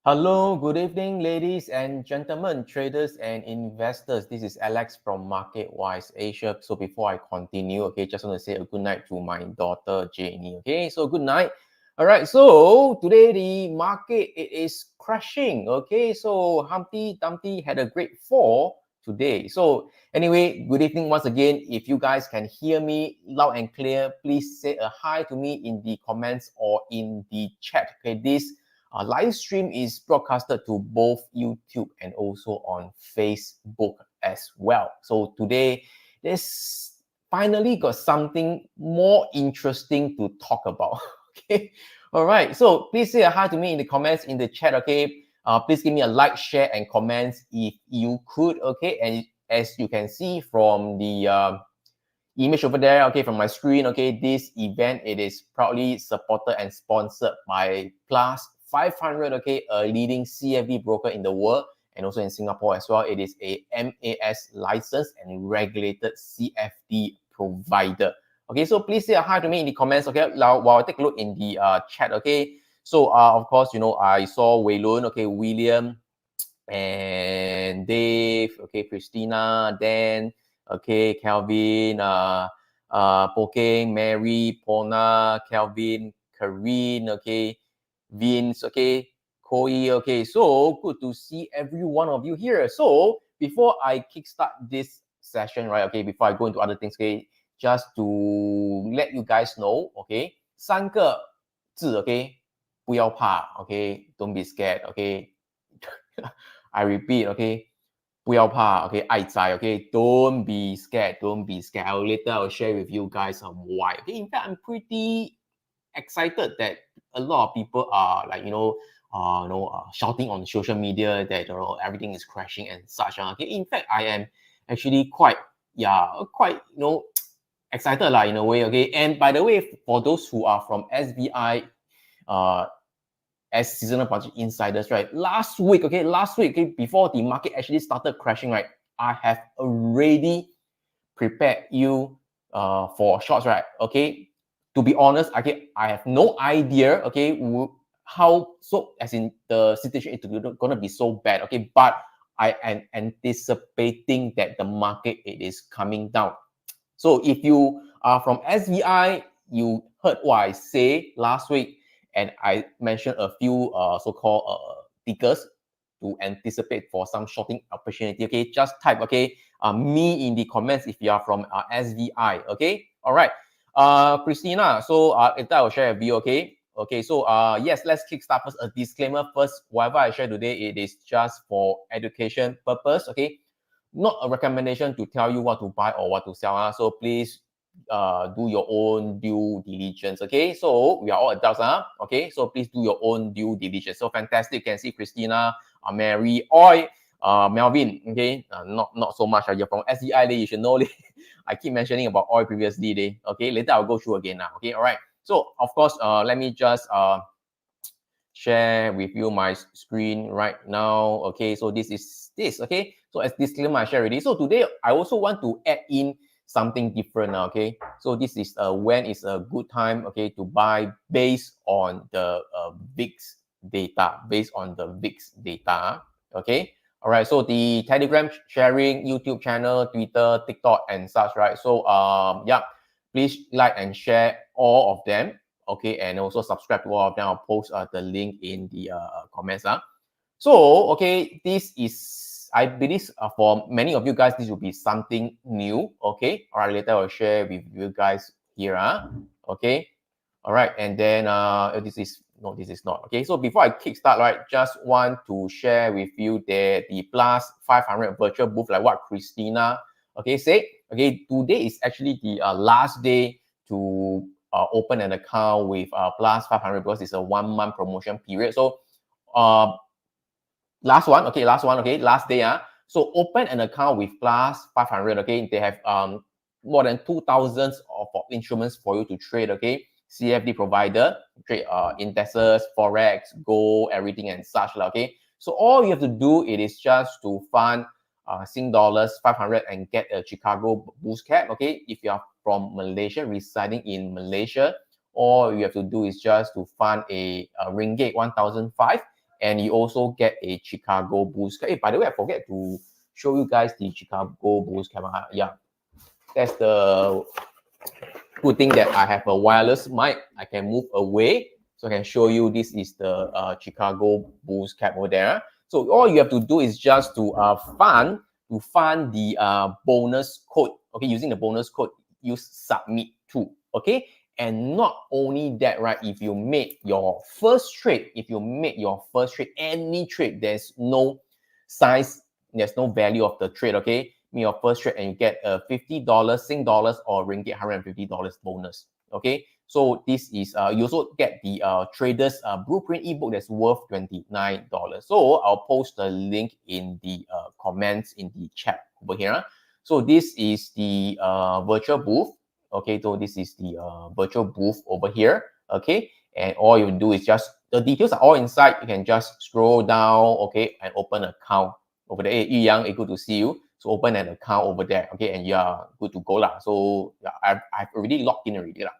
Hello, good evening, ladies and gentlemen, traders and investors. This is Alex from MarketWise Asia. So before I continue, okay, just want to say a good night to my daughter, Janie. Okay, so good night. All right, so today the market, it is crashing. Okay, so Humpty Dumpty had a great fall today. So anyway, good evening once again. If you guys can hear me loud and clear, please say a hi to me in the comments or in the chat. Okay, this live stream is broadcasted to both YouTube and also on Facebook as well. So today, there's finally got something more interesting to talk about. Okay, all right. So please say a hi to me in the comments in the chat. Okay, please give me a like, share, and comments if you could. Okay, and as you can see from the image over there, okay, from my screen, okay, this event, it is proudly supported and sponsored by Plus 500, okay, a leading CFD broker in the world and also in Singapore as well. It is a MAS licensed and regulated CFD provider. Okay, so please say a hi to me in the comments, okay, while I take a look in the chat, okay. So, of course, you know, I saw Wei Lun, okay, William, and Dave, okay, Christina, Dan, okay, Calvin, Poke, Mary, Pona, Calvin, Karine, okay, Vince, okay, Koi, okay. So good to see every one of you here. So before I kickstart this session, right, okay, before I go into other things, okay, just to let you guys know, okay, 三个字, okay, 不要怕, okay, don't be scared, okay. I repeat, okay, 不要怕, okay, 爱在, okay, don't be scared, don't be scared. I'll share with you guys why. Okay, in fact, I'm pretty excited that a lot of people are like, shouting on social media that, you know, everything is crashing and such. Okay, in fact, I am actually quite, excited lah in a way. Okay, and by the way, for those who are from SVI, as seasonal budget insiders, right? Last week, okay, before the market actually started crashing, right? I have already prepared you for shorts, right? Okay. To be honest, okay, I have no idea, okay, how so as in the situation is gonna be so bad, okay, but I am anticipating that the market it is coming down. So if you are from SVI, you heard what I say last week, and I mentioned a few so-called tickers to anticipate for some shorting opportunity. Okay, just type okay me in the comments if you are from SVI. Okay, all right. Christina, so later I'll share a view. Okay. Okay, so yes, let's kickstart first. A disclaimer first. Whatever I share today, it is just for education purpose. Okay, not a recommendation to tell you what to buy or what to sell. So please do your own due diligence. Okay, so we are all adults. Okay, so please do your own due diligence. So fantastic. You can see Christina, Mary, Oi, Melvin. Okay, not so much. You're from SEI. You should know. I keep mentioning about Oi previously. Okay, later I'll go through again now. Okay, all right. So of course, let me just share with you my screen right now. Okay, so this is this. Okay, so as disclaimer, I share already. So today I also want to add in something different. Okay, so this is when is a good time, okay, to buy based on the VIX data, Okay, all right. So the Telegram sharing, YouTube channel, Twitter, TikTok, and such. Right. So yeah, please like and share all of them. Okay, and also subscribe to all of them. I'll post the link in the comments. So, okay, this is, I believe for many of you guys, this will be something new. Okay, all right, later I'll share with you guys here. Okay, all right, and then this is not. Okay, so before I kickstart, right, just want to share with you the plus 500 virtual booth, like what Christina, okay, say. Okay, today is actually the last day to open an account with plus 500 because it's a 1 month promotion period. So last day. So open an account with plus 500. Okay, they have more than 2,000 of instruments for you to trade. Okay, CFD provider, trade indexes, forex, gold, everything and such. Okay, so all you have to do it is just to fund Sing dollars 500 and get a Chicago boost cap. Okay, if you are from Malaysia, residing in Malaysia, all you have to do is just to fund a ringgit 1,005 and you also get a Chicago Bulls cap. Hey, by the way, I forget to show you guys the Chicago Bulls cap. Yeah, that's the good thing that I have a wireless mic. I can move away, so I can show you. This is the Chicago Bulls cap over there. So all you have to do is just to find the bonus code. Okay, using the bonus code, use submit to. Okay, and not only that, right? If you make your first trade, any trade, there's no size, there's no value of the trade. Okay, make your first trade and you get a $50 Sing dollars or ringgit $150 bonus. Okay, so this is you also get the traders blueprint ebook that's worth $29. So I'll post the link in the comments in the chat over here. So this is the virtual booth. Okay, so this is the virtual booth over here. Okay, and all you do is just, the details are all inside. You can just scroll down, okay, and open an account over there. Hey, Yu Yang, good to see you. So open an account over there, okay, and you're good to go lah. So yeah, I've already logged in already lah.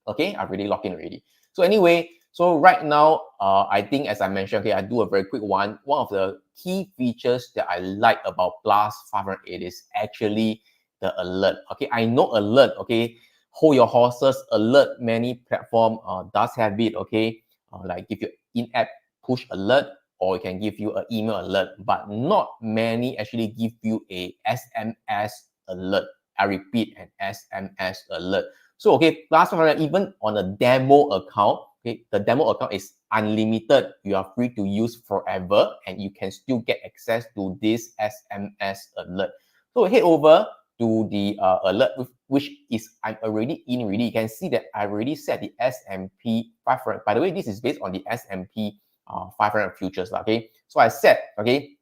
Okay, I've already logged in already. So anyway, so right now, I think as I mentioned, okay, I do a very quick one. One of the key features that I like about Plus 508 is actually the alert. Okay, I know alert. Okay, hold your horses. Alert, many platform does have it. Okay, like give you in-app push alert, or it can give you an email alert, but not many actually give you a SMS alert. I repeat, an SMS alert. So, okay, Plus 508, even on a demo account, okay, the demo account is unlimited. You are free to use forever, and you can still get access to this SMS alert. So head over to the alert, which is I'm already in already. You can see that I already set the S&P 500. By the way, this is based on the S&P 500 futures. Okay, so I set, okay,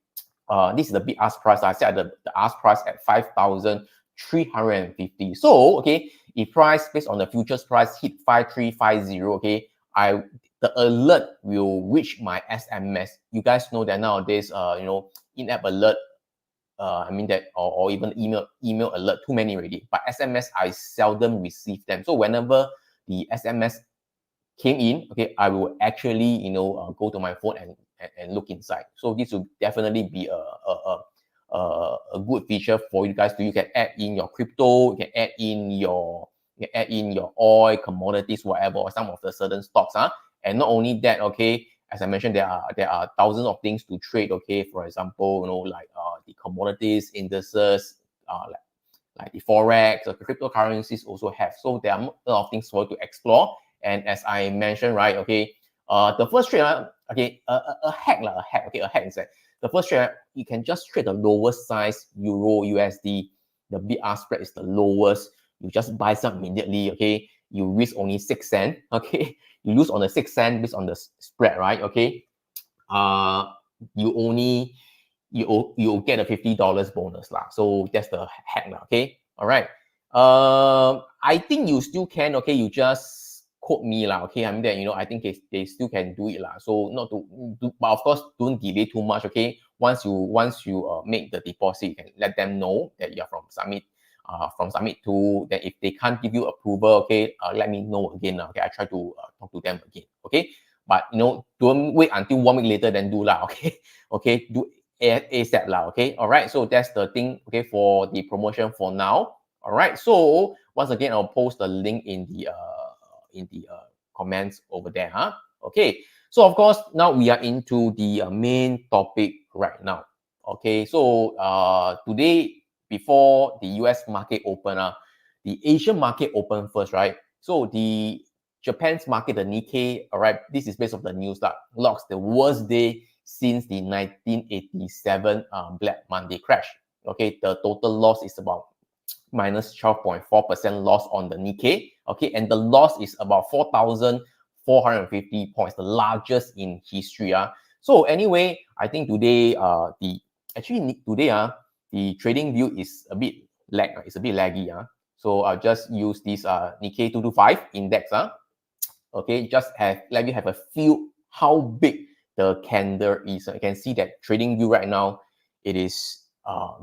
this is the bid ask price. I set the ask price at 5,350. So, okay, if price based on the futures price hit 5,350, okay, the alert will reach my SMS. You guys know that nowadays, you know, in-app alert, I mean that, or even email alert, too many already. But SMS, I seldom receive them. So whenever the SMS came in, okay, I will actually, you know, go to my phone and look inside. So this will definitely be a good feature for you guys. You can add in your crypto, you can add in your oil, commodities, whatever, or some of the certain stocks. And not only that, okay, as I mentioned, there are thousands of things to trade. Okay, for example, you know, like the commodities, indices, like the forex, the cryptocurrencies also have. So there are a lot of things for you to explore. And as I mentioned, right, okay, the first trade, okay, a hack, okay, a hack is that the first trade, you can just trade the lowest size Euro USD. The bid ask spread is the lowest. You just buy some immediately, okay. You risk only 6 cents, okay. You lose on the 6 cents based on the spread, right, okay. You get a $50 bonus lah. So that's the hack lah, okay. All right. I think you still can, okay. You just quote me lah, okay. I mean that, you know, I think they still can do it lah. So not to do, but of course don't delay too much, okay. Once you make the deposit, you can let them know that you're from Summit 2. Then if they can't give you approval, okay, let me know again, okay. I try to talk to them again, okay. But you know, don't wait until 1 week later then do lah, okay. Okay, do ASAP lah, okay. All right, so that's the thing, okay, for the promotion for now. All right, so once again, I'll post the link in the comments over there, okay. So of course, now we are into the main topic right now. Okay, so today, before the US market open, the Asian market open first, right? So the Japan's market, the Nikkei, all right, this is based on the news that logs the worst day since the 1987 Black Monday crash. Okay, the total loss is about minus 12.4% loss on the Nikkei. Okay, and the loss is about 4,450 points, the largest in history. So anyway, I think today the trading view is a bit it's a bit laggy. So I'll just use this Nikkei 225 index. Okay, just let me have a feel how big the candle is. You can see that trading view right now, it is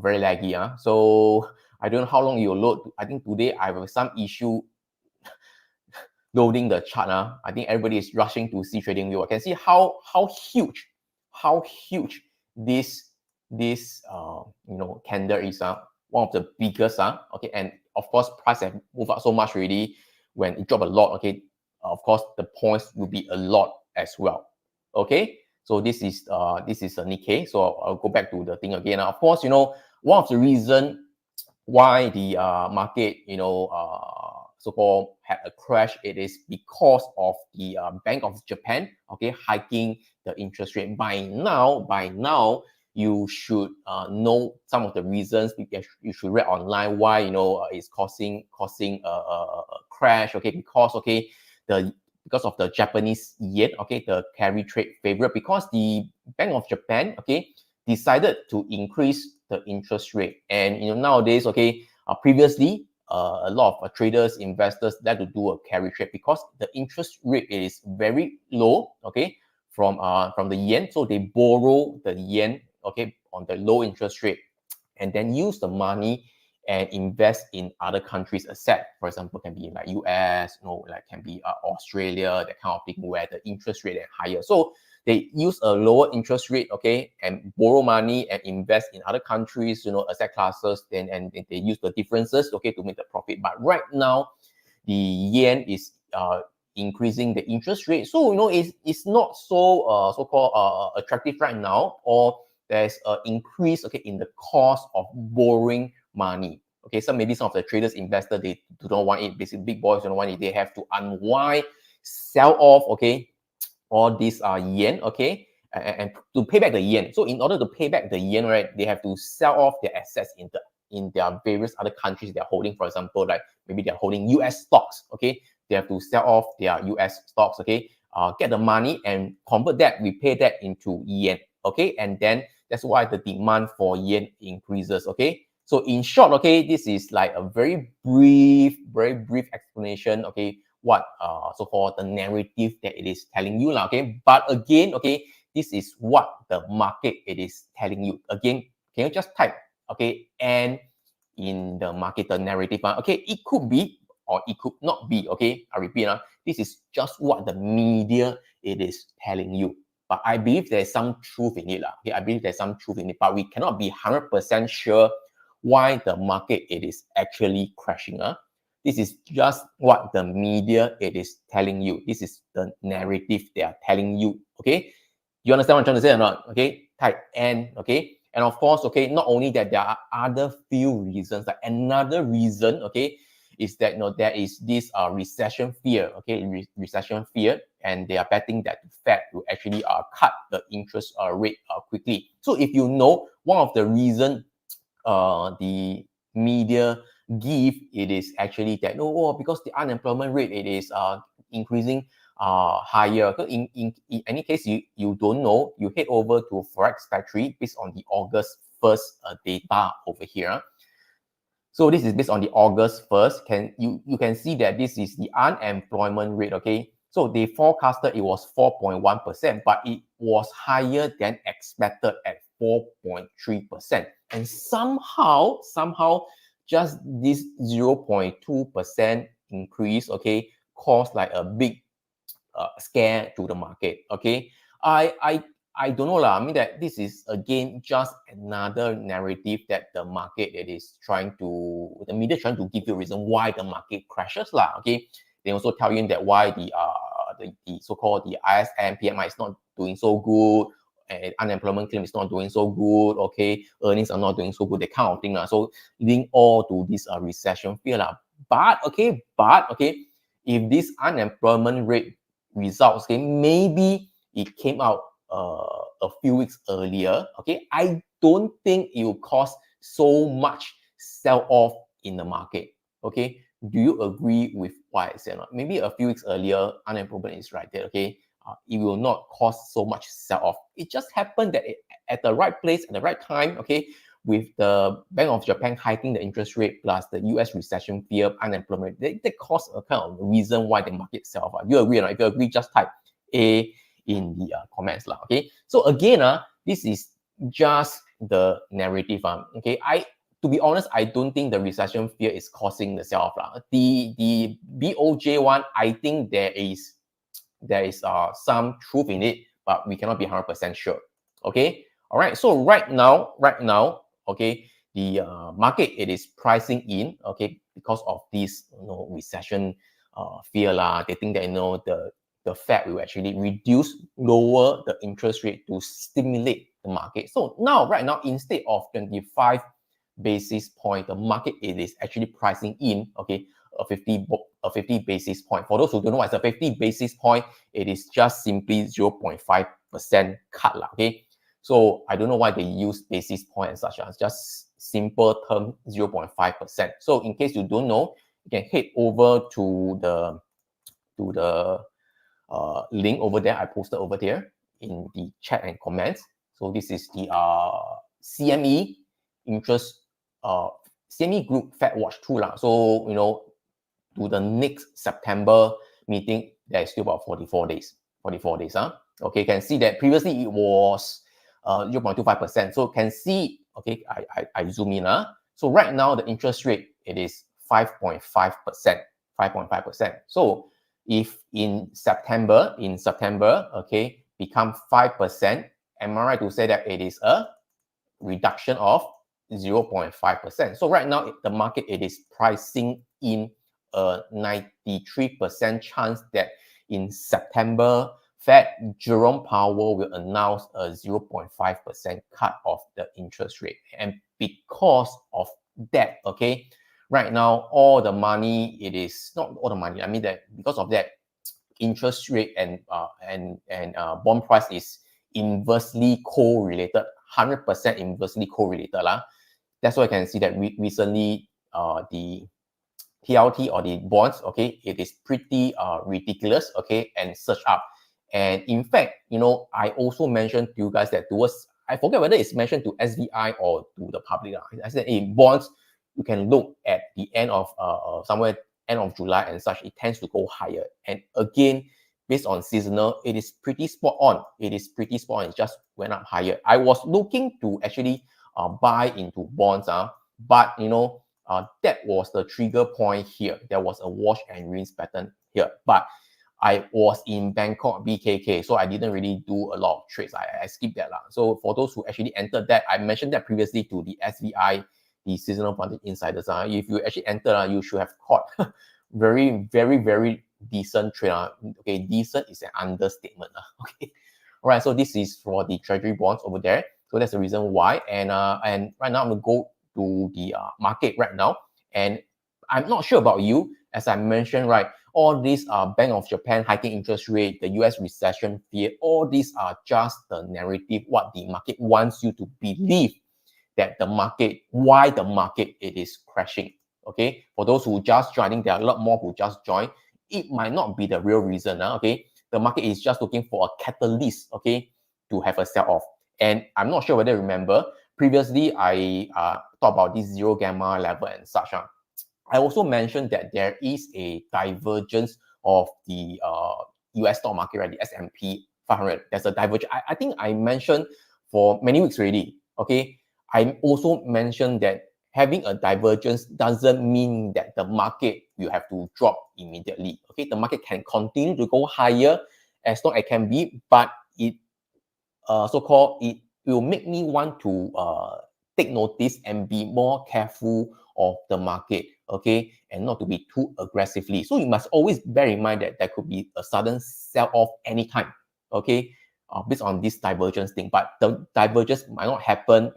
very laggy. So I don't know how long you'll load. I think today I have some issue loading the chart. I think everybody is rushing to see trading view. I can see how huge how huge this you know, candle is, one of the biggest, okay, and of course price have moved up so much already. When it drop a lot, okay, of course the points will be a lot as well. Okay, so this is a Nikkei. So I'll go back to the thing again. Of course, you know, one of the reason why the market, you know, so-called had a crash, it is because of the Bank of Japan, okay, hiking the interest rate. By now, you should know some of the reasons. You should read online why, you know, it's causing a crash, okay, because, okay, because of the Japanese yen, okay, the carry trade favorite, because the Bank of Japan, okay, decided to increase the interest rate. And, you know, nowadays, okay, previously, a lot of traders, investors like to do a carry trade because the interest rate is very low, okay, from the yen. So they borrow the yen, okay, on the low interest rate, and then use the money and invest in other countries' asset. For example, can be like US, you know, like can be Australia, that kind of thing, where the interest rate is higher. So they use a lower interest rate, okay, and borrow money and invest in other countries, you know, asset classes, then and they use the differences, okay, to make the profit. But right now, the yen is increasing the interest rate, so you know it's not so so-called attractive right now, or there's an increase, okay, in the cost of borrowing money. Okay, so maybe some of the traders, investors, they do not want it. Basically, big boys don't want it. They have to unwind, sell off, okay, all these yen, okay, and to pay back the yen. So in order to pay back the yen, right, they have to sell off their assets in their various other countries they're holding. For example, like maybe they're holding US stocks, okay, they have to sell off their US stocks, okay, get the money and convert that, repay that into yen, okay, and then that's why the demand for yen increases, okay. So in short, okay, this is like a very brief explanation, okay, what so-called the narrative that it is telling you, okay. But again, okay, this is what the market it is telling you. Again, can you just type, okay, and in the market, the narrative, okay, it could be or it could not be, okay. I repeat, this is just what the media it is telling you. But I believe there's some truth in it, okay. I believe there's some truth in it, but we cannot be 100% sure why the market it is actually crashing. This is just what the media it is telling you. This is the narrative they are telling you, okay. You understand what I'm trying to say or not? Okay, type N, okay. And of course, okay, not only that, there are other few reasons. Like another reason, okay, is that, you know, there is this recession fear, okay, recession fear, and they are betting that the Fed will actually cut the interest rate quickly. So if you know, one of the reasons the media give, it is actually that, oh, because the unemployment rate it is increasing higher. So in any case, you don't know, you head over to Forex Factory based on the August 1st data over here. So this is based on the August 1st. You can see that this is the unemployment rate, okay. So they forecasted it was 4.1%, but it was higher than expected at 4.3%. And somehow, just this 0.2% increase, okay, caused like a big scare to the market, okay. I don't know lah. I mean that this is again just another narrative that the market it is trying to, the media trying to give you a reason why the market crashes lah. Okay, they also tell you that why the so-called the ISM PMI is not doing so good, and unemployment claim is not doing so good. Okay, earnings are not doing so good. That kind of thing lah. So leading all to this recession fear lah. But okay, if this unemployment rate results, okay, maybe it came out a few weeks earlier, okay, I don't think it will cause so much sell-off in the market, okay. Do you agree with what I said? Maybe a few weeks earlier, unemployment is right there, okay. It will not cause so much sell-off. It just happened that at the right place at the right time, okay, with the Bank of Japan hiking the interest rate plus the US recession fear, unemployment, they cause a kind of reason why the market sell off. You agree or not? If you agree, just type A in the comments lah. Okay, so again, this is just the narrative. Okay, to be honest, I don't think the recession fear is causing the sell-off lah. The BOJ one, I think there is some truth in it, but we cannot be 100% sure. Okay, all right. So right now, okay, the market, it is pricing in, okay, because of this, recession fear lah. They think that the Fed will actually lower the interest rate to stimulate the market. So now, right now, instead of 25 basis point, the market, it is actually pricing in, okay, a 50 basis point. For those who don't know what's a 50 basis point, it is just simply 0.5% cut lah, okay. So I don't know why they use basis point and such as just simple term 0.5%. So in case you don't know, you can head over to the link over there. I posted over there in the chat and comments. So this is the CME interest CME group Fed Watch 2 lah. So to the next September meeting, there is still about 44 days. 44 days, huh? Okay, can see that previously it was 0.25%. So can see, okay, I zoom in. So right now the interest rate, it is 5.5%. 5.5%. So if in September, okay, become 5%, am I right to say that it is a reduction of 0.5%? So right now the market, it is pricing in a 93% chance that in September, Fed Jerome Powell will announce a 0.5% cut of the interest rate. And because of that, okay, right now all the money, it is not all the money. I mean that because of that, interest rate and bond price is inversely correlated, 100% inversely correlated lah. That's why I can see that recently the TLT or the bonds, okay, it is pretty ridiculous, okay, and surge up. And in fact, I also mentioned to you guys that I forget whether it's mentioned to SVI or to the public. I said, in bonds, you can look at the end of somewhere end of July and such, it tends to go higher. And again, based on seasonal, it is pretty spot on. It is pretty spot on. It just went up higher. I was looking to actually buy into bonds, but that was the trigger point here. There was a wash and rinse pattern here, but I was in Bangkok BKK, so I didn't really do a lot of trades. I skipped that. So for those who actually entered that, I mentioned that previously to the SVI, the seasonal Vantage insiders. If you actually enter, you should have caught very, very, very decent trade. Okay, decent is an understatement. Okay, all right. So this is for the treasury bonds over there. So that's the reason why. And right now I'm gonna go to the market right now, and I'm not sure about you. As I mentioned, right, all these Bank of Japan hiking interest rate, the US recession fear, all these are just the narrative, what the market wants you to believe that the market, why the market, it is crashing. Okay, for those who just joining, there are a lot more who just joined. It might not be the real reason. Okay, the market is just looking for a catalyst, okay, to have a sell-off. And I'm not sure whether you remember, previously I talked about this zero gamma level and such. I also mentioned that there is a divergence of the US stock market, right? The S&P 500. There's a divergence. I think I mentioned for many weeks already. Okay, I also mentioned that having a divergence doesn't mean that the market will have to drop immediately. Okay, the market can continue to go higher as long as it can be, but it so-called it will make me want to take notice and be more careful of the market, okay, and not to be too aggressively. So you must always bear in mind that there could be a sudden sell-off anytime, okay, based on this divergence thing. But the divergence might not happen,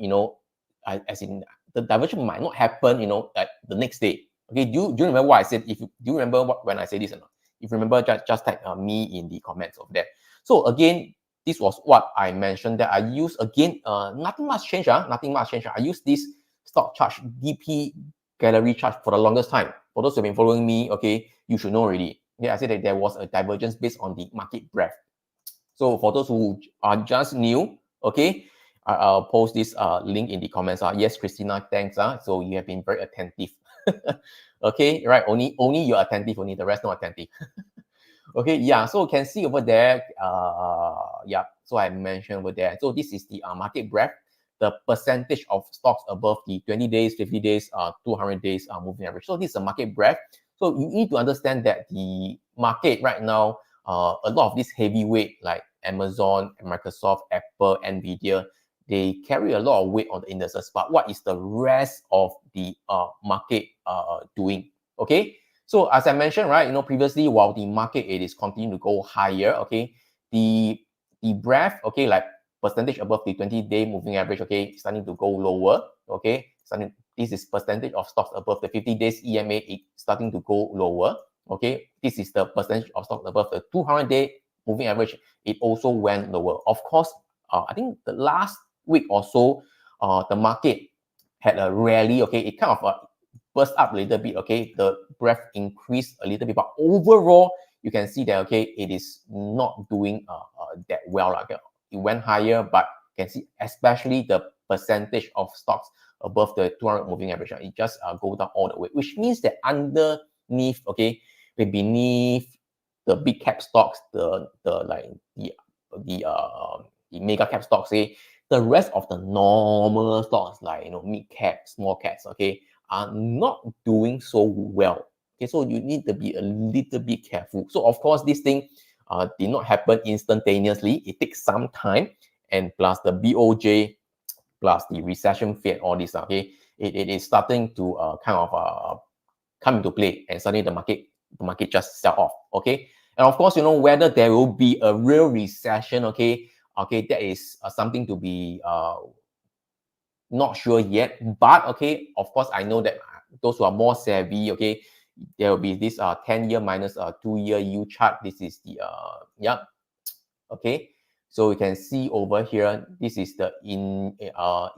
as in the divergence might not happen, at the next day. Okay, do you remember what I said? Do you remember when I said this or not? If you remember, just type me in the comments of that. So again, this was what I mentioned that I use again. Nothing much change. Nothing much change. I use this stock chart, DP gallery chart for the longest time. For those who have been following me, okay, you should know already. Yeah, I said that there was a divergence based on the market breadth. So for those who are just new, okay, I'll post this link in the comments. Yes, Christina, thanks. So you have been very attentive. Okay, right. Only you're attentive. Only the rest not attentive. Okay, yeah. So you can see over there. Yeah. So I mentioned over there. So this is the market breadth, the percentage of stocks above the 20 days, 50 days, 200 days moving average. So this is a market breadth. So you need to understand that the market right now, a lot of this heavyweight like Amazon, Microsoft, Apple, Nvidia, they carry a lot of weight on the indices. But what is the rest of the market doing? Okay, so as I mentioned, right, previously, while the market it is continuing to go higher, okay, the breadth, okay, like percentage above the 20-day moving average, okay, starting to go lower, okay, this is percentage of stocks above the 50 days EMA starting to go lower, okay, this is the percentage of stocks above the 200-day moving average, it also went lower. Of course, I think the last week or so, the market had a rally, okay, it kind of burst up a little bit, okay, the breadth increased a little bit, but overall, you can see that, okay, it is not doing that well. Okay? It went higher, but you can see especially the percentage of stocks above the 200 moving average, it just go down all the way, which means that underneath, okay, beneath the big cap stocks, the mega cap stocks, okay, the rest of the normal stocks like mid cap, small caps, okay, are not doing so well. Okay, so you need to be a little bit careful. So of course, this thing did not happen instantaneously. It takes some time, and plus the BOJ, plus the recession fear, all this, okay, it is starting to kind of come into play, and suddenly the market just sell off. Okay, and of course, whether there will be a real recession, okay, that is something to be not sure yet. But okay, of course, I know that those who are more savvy, okay, there will be this 10-year minus 2-year yield chart. This is the okay, so you can see over here, this is the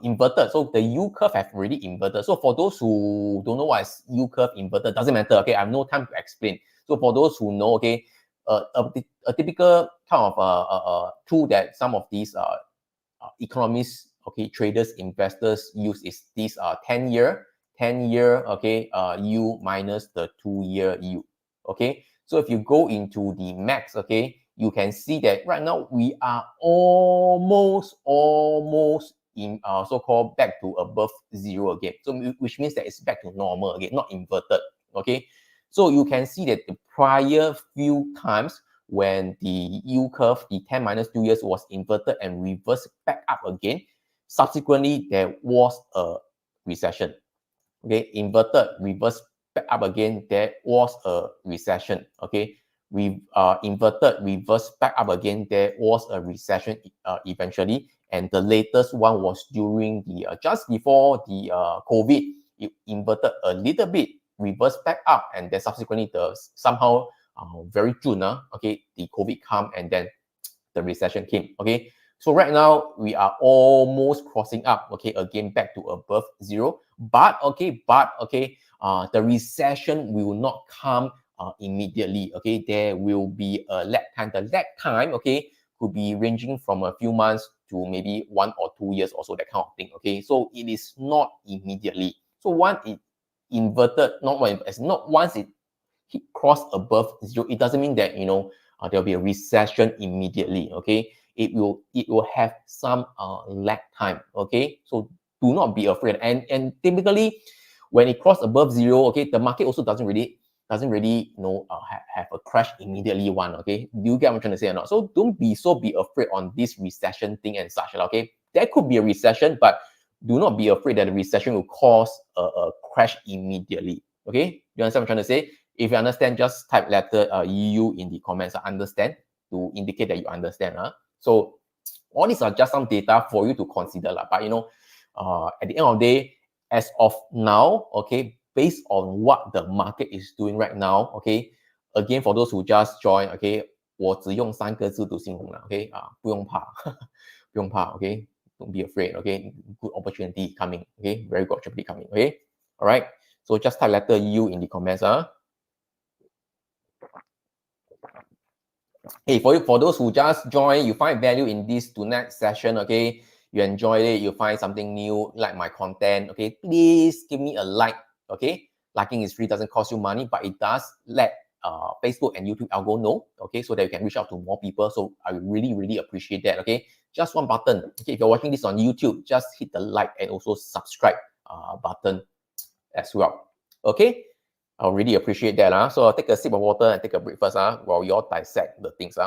inverted. So the yield curve have already inverted. So for those who don't know what is yield curve inverted, doesn't matter. Okay, I have no time to explain. So for those who know, okay, a typical kind of tool that some of these economists, okay, traders, investors use is this 10-year, okay, yield minus the 2-year yield. Okay, so if you go into the max, okay, you can see that right now we are almost in so-called back to above zero again. So which means that it's back to normal again, not inverted. Okay, so you can see that the prior few times when the yield curve, the 10 minus 2 years was inverted and reversed back up again, subsequently there was a recession. Okay, inverted, reversed back up again, there was a recession. Okay, we inverted, reversed back up again, there was a recession eventually, and the latest one was during the just before the COVID. It inverted a little bit, reversed back up, and then subsequently somehow very June, okay, the COVID come, and then the recession came. Okay, so right now we are almost crossing up, okay, again back to above zero. But okay, the recession will not come immediately. Okay, there will be a lag time. The lag time, okay, could be ranging from a few months to maybe 1 or 2 years or so, that kind of thing. Okay, so it is not immediately. So once it inverted, not once it cross above zero, it doesn't mean that there'll be a recession immediately. Okay, it will have some lag time. Okay, so do not be afraid. And typically, when it cross above zero, okay, the market also doesn't really have a crash immediately. Okay, do you get what I'm trying to say or not? So don't be afraid on this recession thing and such. Okay, there could be a recession, but do not be afraid that the recession will cause a crash immediately. Okay, you understand what I'm trying to say? If you understand, just type letter EU in the comments. I understand, to indicate that you understand. So all these are just some data for you to consider. But at the end of the day, as of now, okay, based on what the market is doing right now, okay, again, for those who just join, okay, 我只用3个字to 形容了 ，okay, 不用怕，不用怕 ，okay, don't be afraid, okay, good opportunity coming, okay, very good opportunity coming, okay, all right, so just type letter U in the comments, Hey, for those who just join, you find value in this tonight session, okay? You enjoyed it, you find something new, like my content, okay? Please give me a like, okay? Liking is free, doesn't cost you money, but it does let Facebook and YouTube algo know, okay? So that you can reach out to more people. So I really, really appreciate that, okay? Just one button, okay? If you're watching this on YouTube, just hit the like and also subscribe button as well, okay? I really appreciate that. So I'll take a sip of water and take a break first while you all dissect the things.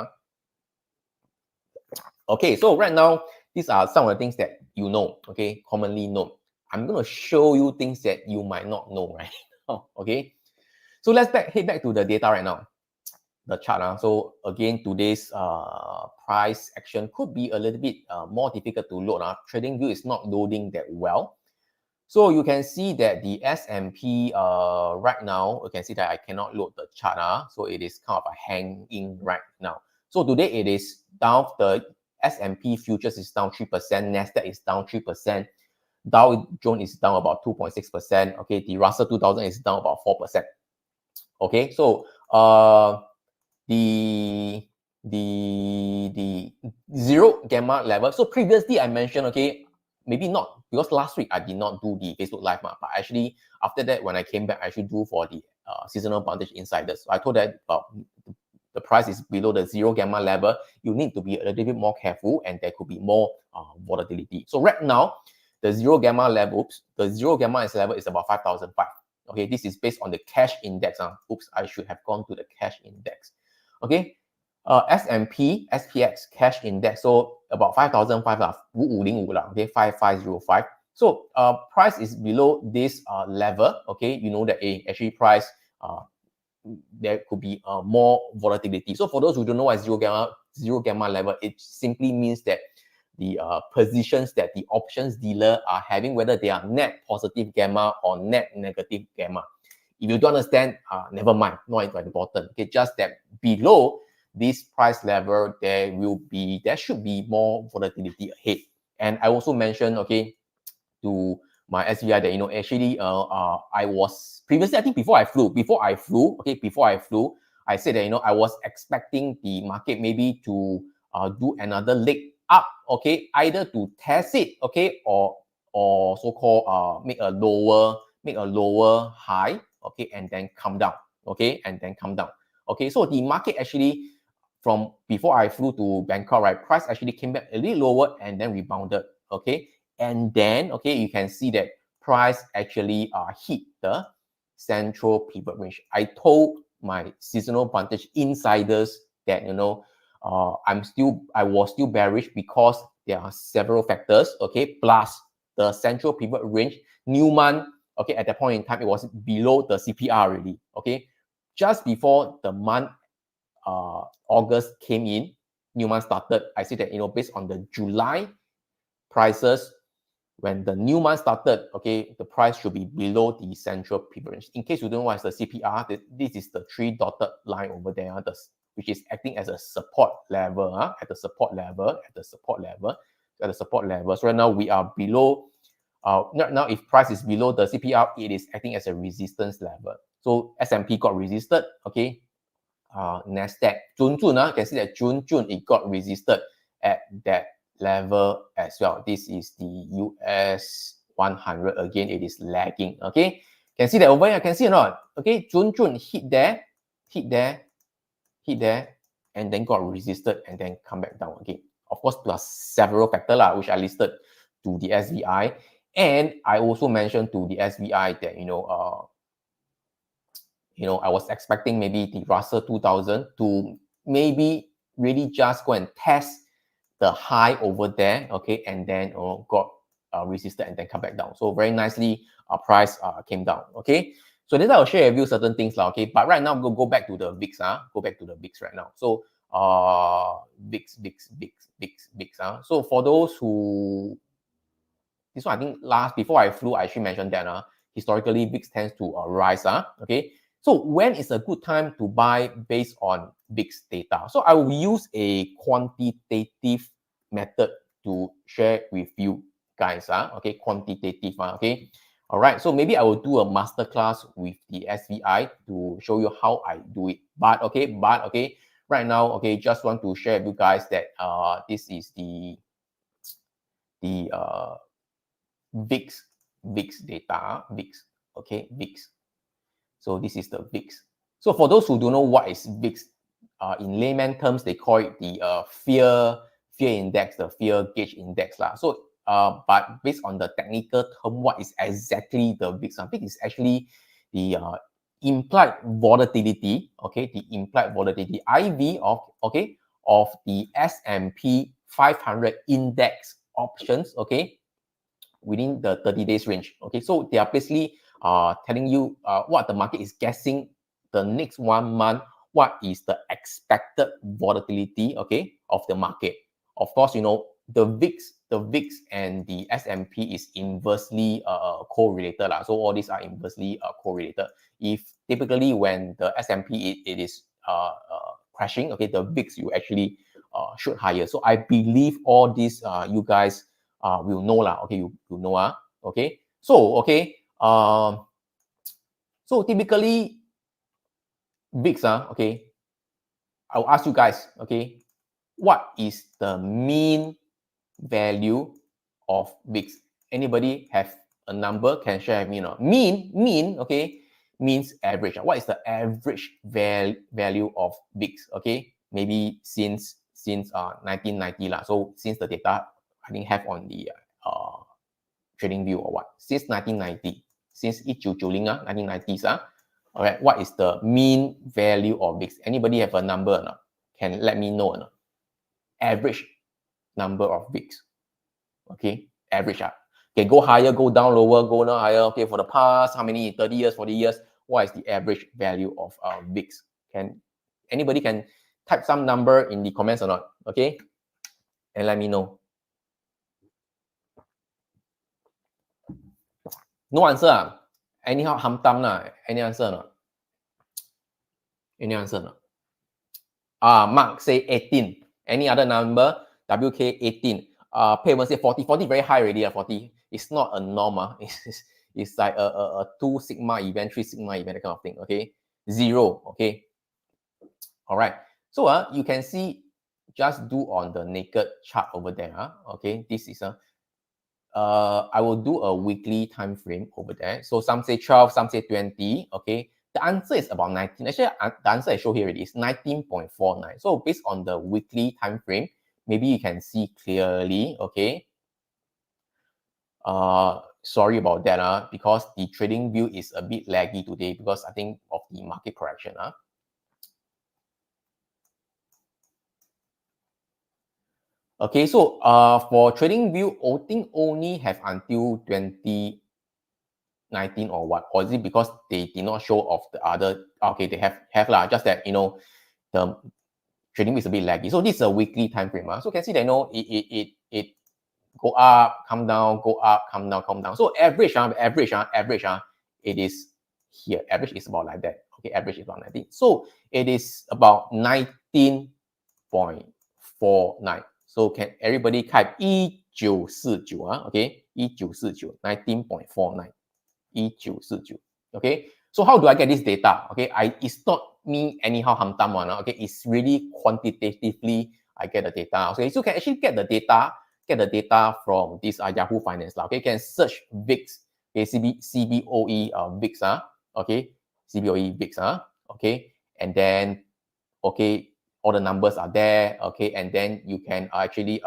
Okay, so right now, these are some of the things that you know, okay, commonly known. I'm going to show you things that you might not know right now, okay? So let's head back to the data right now, the chart. So again, today's price action could be a little bit more difficult to load. TradingView is not loading that well. So you can see that the S&P right now, you can see that I cannot load the chart. So it is kind of a hanging right now. So today it is down. The S&P futures is down 3%. Nasdaq is down 3%. Dow Jones is down about 2.6%. Okay, the Russell 2000 is down about 4%. Okay, so the zero gamma level. So previously I mentioned, okay, maybe not, because last week I did not do the Facebook Live, but actually after that, when I came back, I actually do for the seasonal Vantage insiders. So I told that the price is below the zero gamma level, you need to be a little bit more careful, and there could be more volatility. So right now, the zero gamma level, the zero gamma level is about 5,005. Okay, this is based on the cash index. Oops, I should have gone to the cash index. Okay, S&P, SPX cash index, so about 5,005 okay, 5505. So price is below this level. Okay, you know that actually price there could be more volatility. So for those who don't know what zero gamma level, it simply means that the positions that the options dealer are having, whether they are net positive gamma or net negative gamma. If you don't understand, never mind, not important. Okay, just that below this price level, there should be more volatility ahead. And I also mentioned, okay, to my SVI that, actually I was previously, I think before I flew, I said that, I was expecting the market maybe to do another leg up, okay, either to test it, okay, or so-called make a lower high, okay, and then come down, okay, okay. So the market actually, from before I flew to Bangkok, right, price actually came back a little lower and then rebounded, okay. And then, okay, you can see that price actually hit the central pivot range. I told my seasonal Vantage insiders that, I was still bearish because there are several factors, okay, plus the central pivot range, new month, okay, at that point in time, it was below the CPR already, okay. Just before the month, August came in, new month started, I said that, based on the July prices, when the new month started, okay, the price should be below the central pivot range. In case you don't know what is the CPR, this is the 3 dotted line over there, which is acting as a support level, at the support level. So right now we are below. Now if price is below the CPR, it is acting as a resistance level. So S&P got resisted, okay. Nasdaq, June, you can see that June, it got resisted at that level as well. This is the US 100. Again, it is lagging, okay. Can see that over here, can see or not? Okay, June hit there, and then got resisted and then come back down again. Of course, plus several factors which I listed to the SVI. And I also mentioned to the SVI that, I was expecting maybe the Russell 2000 to maybe really just go and test the high over there, okay, and then got resisted and then come back down. So very nicely, price came down, okay. So then I'll share with you certain things, okay. But right now, go back to the VIX, go back to the VIX right now. So VIX. So for those who, this one I think before I flew, I actually mentioned that historically VIX tends to rise, okay. So when is a good time to buy based on VIX data? So I will use a quantitative method to share with you guys, okay, quantitative, okay. All right, so maybe I will do a masterclass with the SVI to show you how I do it. But okay, right now, okay, just want to share with you guys that this is the VIX data, VIX, okay, VIX. So this is the VIX. So for those who don't know what is VIX, in layman terms, they call it the fear index, the fear gauge index. So, but based on the technical term, what is exactly the VIX? VIX is actually the implied volatility, okay, the implied volatility IV of, okay, of the S&P 500 index options, okay, within the 30 days range. Okay, so they are basically telling you what the market is guessing the next 1 month, what is the expected volatility, okay, of the market. Of course, you know, the VIX and the S&P is inversely correlated. So all these are inversely correlated. If typically when the S&P it is crashing, okay, the VIX you actually shoot higher. So I believe all these you guys will know lah. Okay, you know okay. So okay, so typically VIX okay. I'll ask you guys, okay, what is the mean value of VIX? Anybody have a number can share with me? No? Mean, okay, means average. What is the average value of VIX? Okay, maybe since 1990 lah. So since the data I think have on the trading view or what? Since 1990, since 1990 1990s all right, what is the mean value of VIX? Anybody have a number or not? Can let me know or not? Average number of VIX. Okay, average. Okay, go higher, go down, lower, go down, higher. Okay, for the past, how many? 30 years, 40 years? What is the average value of VIX? Anybody can type some number in the comments or not? Okay, and let me know. No answer. Anyhow, hamtam na. Any answer or not? Any answer or not? Mark say 18. Any other number? WK 18. Payment say 40. 40 very high already. 40. It's not a norm. It's like a 2 sigma event, 3 sigma event, that kind of thing. Okay. 0. Okay. All right. So you can see, just do on the naked chart over there. Okay. This is I will do a weekly time frame over there. So some say 12, some say 20. Okay. The answer is about 19. Actually, the answer I show here is 19.49. So based on the weekly time frame, maybe you can see clearly. Okay. Sorry about that. Because the trading view is a bit laggy today because I think of the market correction. Okay, so for trading view, I think only have until 2019 or what? Or is it because they did not show off the other? Okay, they have lah. Just that, you know, the trading is a bit laggy. So this is a weekly time frame. So you can see that, you know, it go up, come down, go up, come down, come down. So average, it is here. Average is about like that. Okay, average is about 19. So it is about 19.49. So can everybody type 1949 okay, 1949 19.49 1949. Okay, so how do I get this data? Okay, it's not me anyhow hamtam one. Okay, it's really quantitatively I get the data. Okay, so you can actually get the data from this Yahoo Finance. Okay, you can search VIX, okay, CBOE VIX, okay, CBOE VIX, okay, and then okay, all the numbers are there, okay, and then you can actually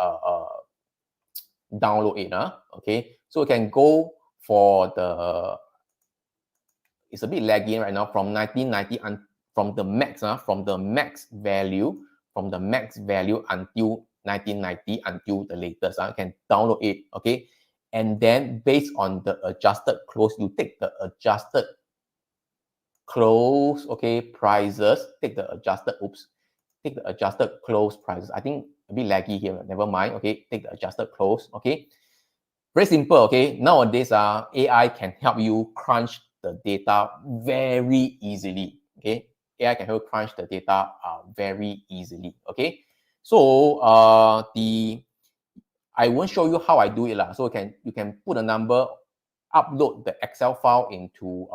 download it, okay. So you can go for the, it's a bit laggy right now, from 1990 and from the max, from the max value until 1990 until the latest. You can download it, okay, and then based on the adjusted close, you take the adjusted close, okay, prices, take the adjusted close prices. I think a bit laggy here, never mind. Okay, take the adjusted close. Okay, very simple. Okay, nowadays AI can help you crunch the data very easily. Okay, AI can help crunch the data very easily. Okay, so I won't show you how I do it lah. So you can put a number, upload the Excel file into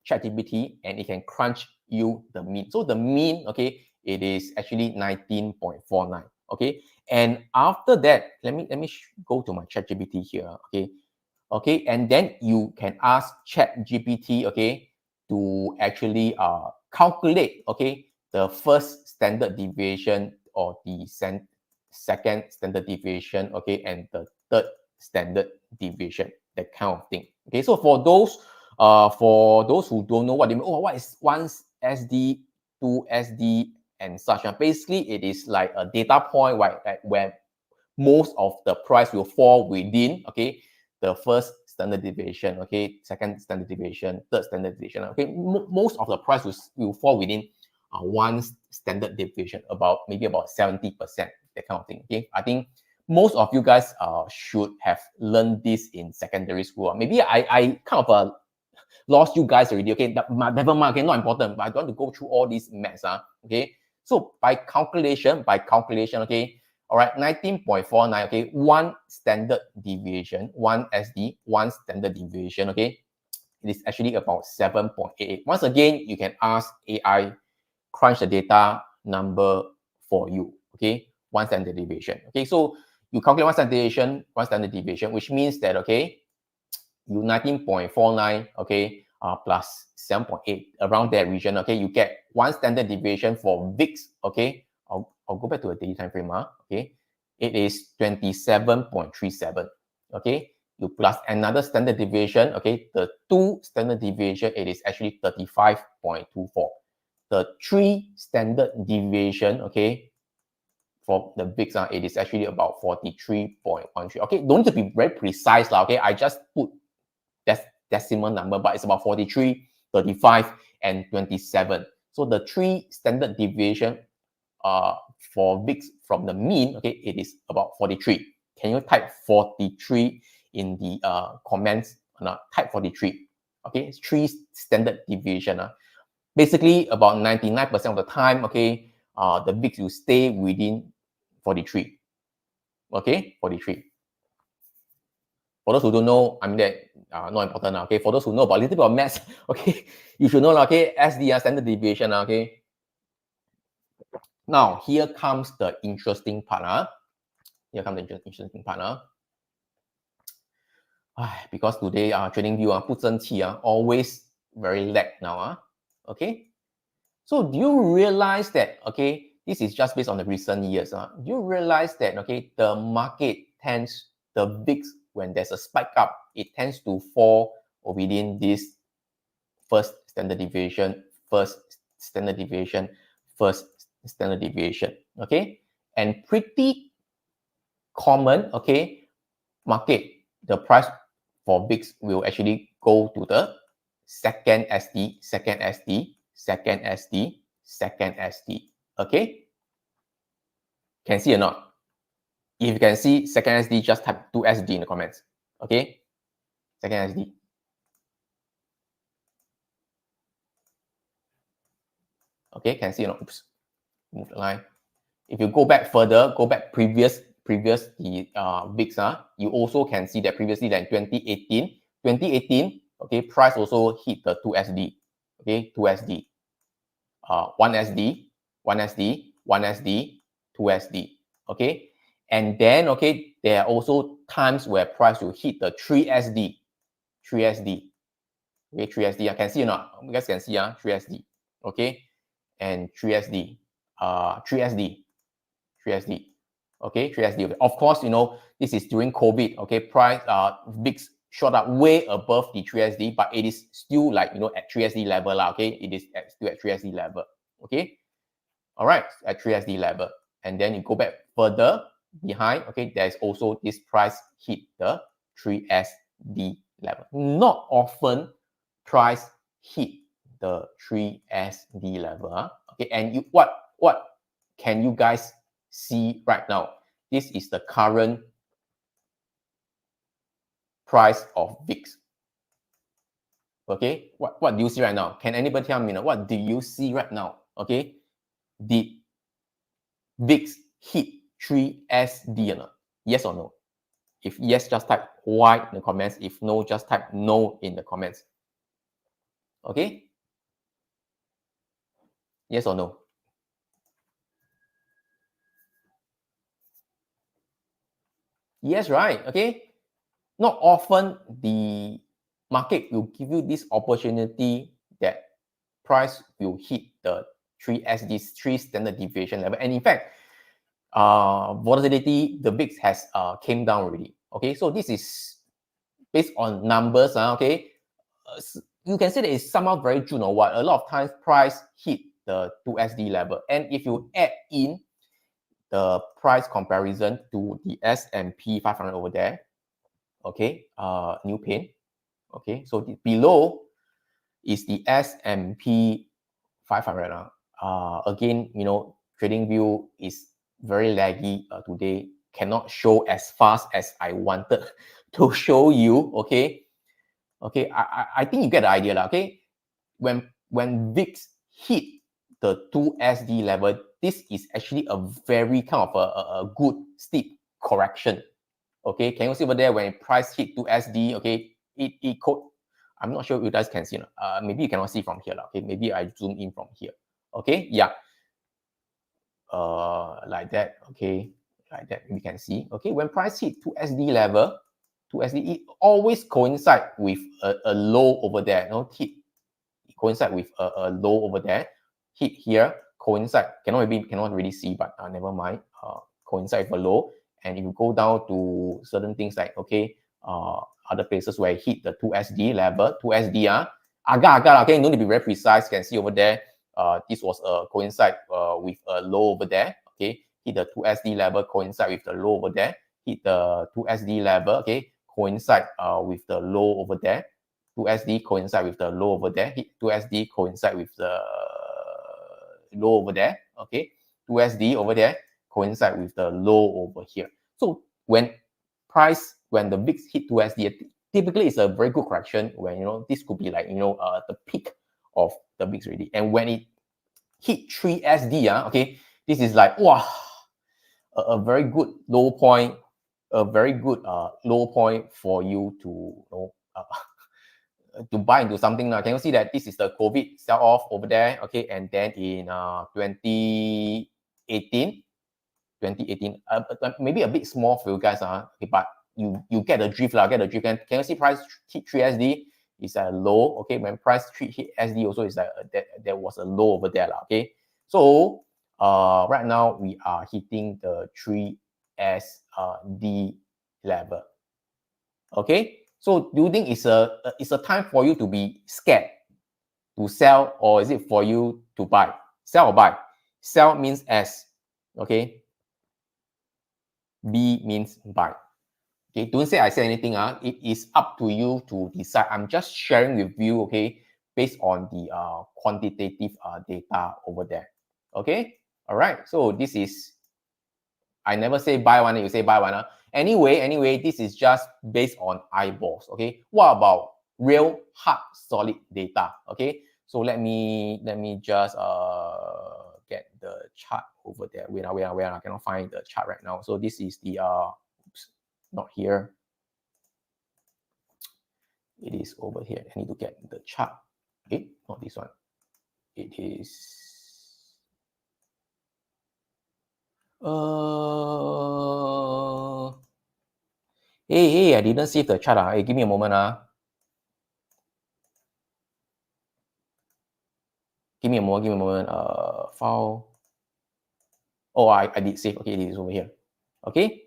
ChatGPT, and it can crunch you the mean. So the mean, okay, it is actually 19.49. Okay, and after that, let me go to my ChatGPT here. Okay, and then you can ask ChatGPT, okay, to actually calculate, okay, the first standard deviation or the second standard deviation, okay, and the third standard deviation, that kind of thing. Okay, so for those For those who don't know what they mean, oh, what is 1 SD, 2 SD, and such. Basically, it is like a data point where most of the price will fall within, okay, the first standard deviation, okay, second standard deviation, third standard deviation. Okay, most of the price will fall within one standard deviation, maybe about 70%, that kind of thing. Okay, I think most of you guys should have learned this in secondary school. Maybe I kind of lost you guys already. Okay, never mind. Okay, not important. But I don't want to go through all these maths. Okay, so by calculation, okay. All right, 19.49, okay, one standard deviation, one SD, one standard deviation, okay, it is actually about 7.88. Once again, you can ask AI, crunch the data number for you, okay, one standard deviation. Okay, so you calculate one standard deviation, which means that, okay, you 19.49, okay, plus 7.8, around that region, okay, you get one standard deviation for VIX, okay. I'll go back to a daily time frame, okay. It is 27.37, okay. You plus another standard deviation, okay. The two standard deviation, it is actually 35.24. The three standard deviation, okay, for the VIX, it is actually about 43.13. Okay, don't need to be very precise, okay. I just put decimal number, but it's about 43, 35, and 27. So the three standard deviation for VIX from the mean, okay, it is about 43. Can you type 43 in the comments? Type 43. Okay, it's three standard deviation. Basically, about 99% of the time, okay, the VIX will stay within 43. Okay, 43. For those who don't know, I mean that not important. Okay, for those who know about a little bit of maths, okay, you should know. Okay, SD, standard deviation. Okay. Now here comes the interesting part. Here comes the interesting part. Because today trading view 不争气 always very lag now. Okay. So do you realize that, okay, this is just based on the recent years. Do you realize that, okay, the market tends, the VIX, when there's a spike up, it tends to fall within this first standard deviation, first standard deviation, first standard deviation, okay? And pretty common, okay, market, the price for VIX will actually go to the second SD, second SD, second SD, second SD, okay? Can see or not? If you can see second SD, just type 2SD in the comments, okay? Second SD. Okay, can see or not? Oops, move the line. If you go back further, go back previous the VIX, you also can see that previously that in 2018, okay, price also hit the 2SD, okay, 2SD, 1SD, 1SD, 1SD, 2SD, okay, and then, okay, there are also times where price will hit the 3SD, okay, 3SD, I can see or not? You guys can see, 3SD, okay, and 3SD, 3SD, 3SD. Okay, 3SD. Of course, you know, this is during COVID. Okay, price VIX shot up way above the 3SD, but it is still like, you know, at 3SD level. Okay, it is still at 3SD level. Okay, all right, at 3SD level. And then you go back further behind. Okay, there's also this price hit the 3SD level. Not often price hit the 3SD level. Okay, and you what can you guys see right now? This is the current price of VIX. Okay, what do you see right now? Can anybody tell me now? What do you see right now? Okay, did VIX hit 3SD or not? Yes or no? If yes, just type Y in the comments. If no, just type no in the comments. Okay? Yes or no? Yes, right? Okay. Not often the market will give you this opportunity that price will hit the 3SD, 3 standard deviation level. And in fact, volatility, the VIX has came down already. Okay, so this is based on numbers. Okay, you can say that it's somehow very June or what. A lot of times price hit the 2SD level. And if you add in the price comparison to the S&P 500 over there, okay, new pane, okay, so below is the S&P 500. Again, you know, trading view is very laggy today, cannot show as fast as I wanted to show you, okay. Okay, I think you get the idea, okay. When VIX hit the 2SD level, this is actually a very kind of a good steep correction. Okay, can you see over there when price hit 2SD? Okay, it could. I'm not sure if you guys can see. Maybe you cannot see from here. Okay, maybe I zoom in from here. Okay, yeah. Like that. Okay, like that. We can see. Okay, when price hit 2SD level, 2SD, it always coincide with a low over there. No, hit coincide with a low over there. Hit here, coincide. Cannot really see, but never mind. Coincide with a low. And if you go down to certain things like, okay, other places where it hit the 2SD level, 2SD, agak, okay, no need to be very precise. You can see over there, this was coincide with a low over there, okay, hit the 2SD level, coincide with the low over there, hit the 2SD level, okay, coincide with the low over there, 2SD coincide with the low over there, hit 2SD coincide with the low over there, okay, 2SD over there, coincide with the low over here. So when the VIX hit 2SD, typically it's a very good correction when, you know, this could be like, you know, the peak of the VIX already. And when it hit 3SD, okay, this is like, wow, a very good low point, a very good low point for you to, you know, to buy into something now. Can you see that this is the COVID sell-off over there? Okay, and then in 2018, maybe a bit small for you guys, okay, but you get the drift, get the drift. Can you see price hit 3SD is a low? Okay, when price hit SD also is like there was a low over there, okay. So right now we are hitting the 3SD level. Okay, so do you think it's a time for you to be scared to sell, or is it for you to buy? Sell or buy? Sell means S, okay. B means buy. Okay, don't say I said anything. It is up to you to decide. I'm just sharing with you, okay, based on the quantitative data over there. Okay, all right. So this is, I never say buy one, you say buy one. Anyway, this is just based on eyeballs. Okay, what about real hard solid data? Okay, so let me just get the chart over there. Wait, I cannot find the chart right now. So this is the oops, not here. It is over here. I need to get the chart. Okay, not this one. It is hey, I didn't save the chart. Hey, give me a moment. Give me a moment. File. Oh, I did save. Okay, it is over here. Okay.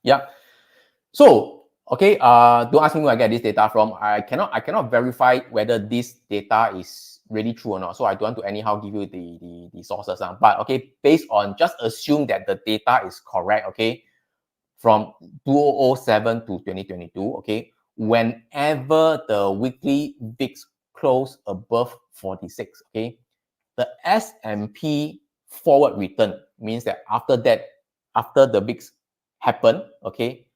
Yeah. So, okay, don't ask me where I get this data from. I cannot verify whether this data is really true or not. So I don't want to anyhow give you the sources. But okay, based on, just assume that the data is correct, okay, from 2007 to 2022, okay, whenever the weekly VIX close above 46, okay, the S&P forward return means that after that, after the VIX happened, okay,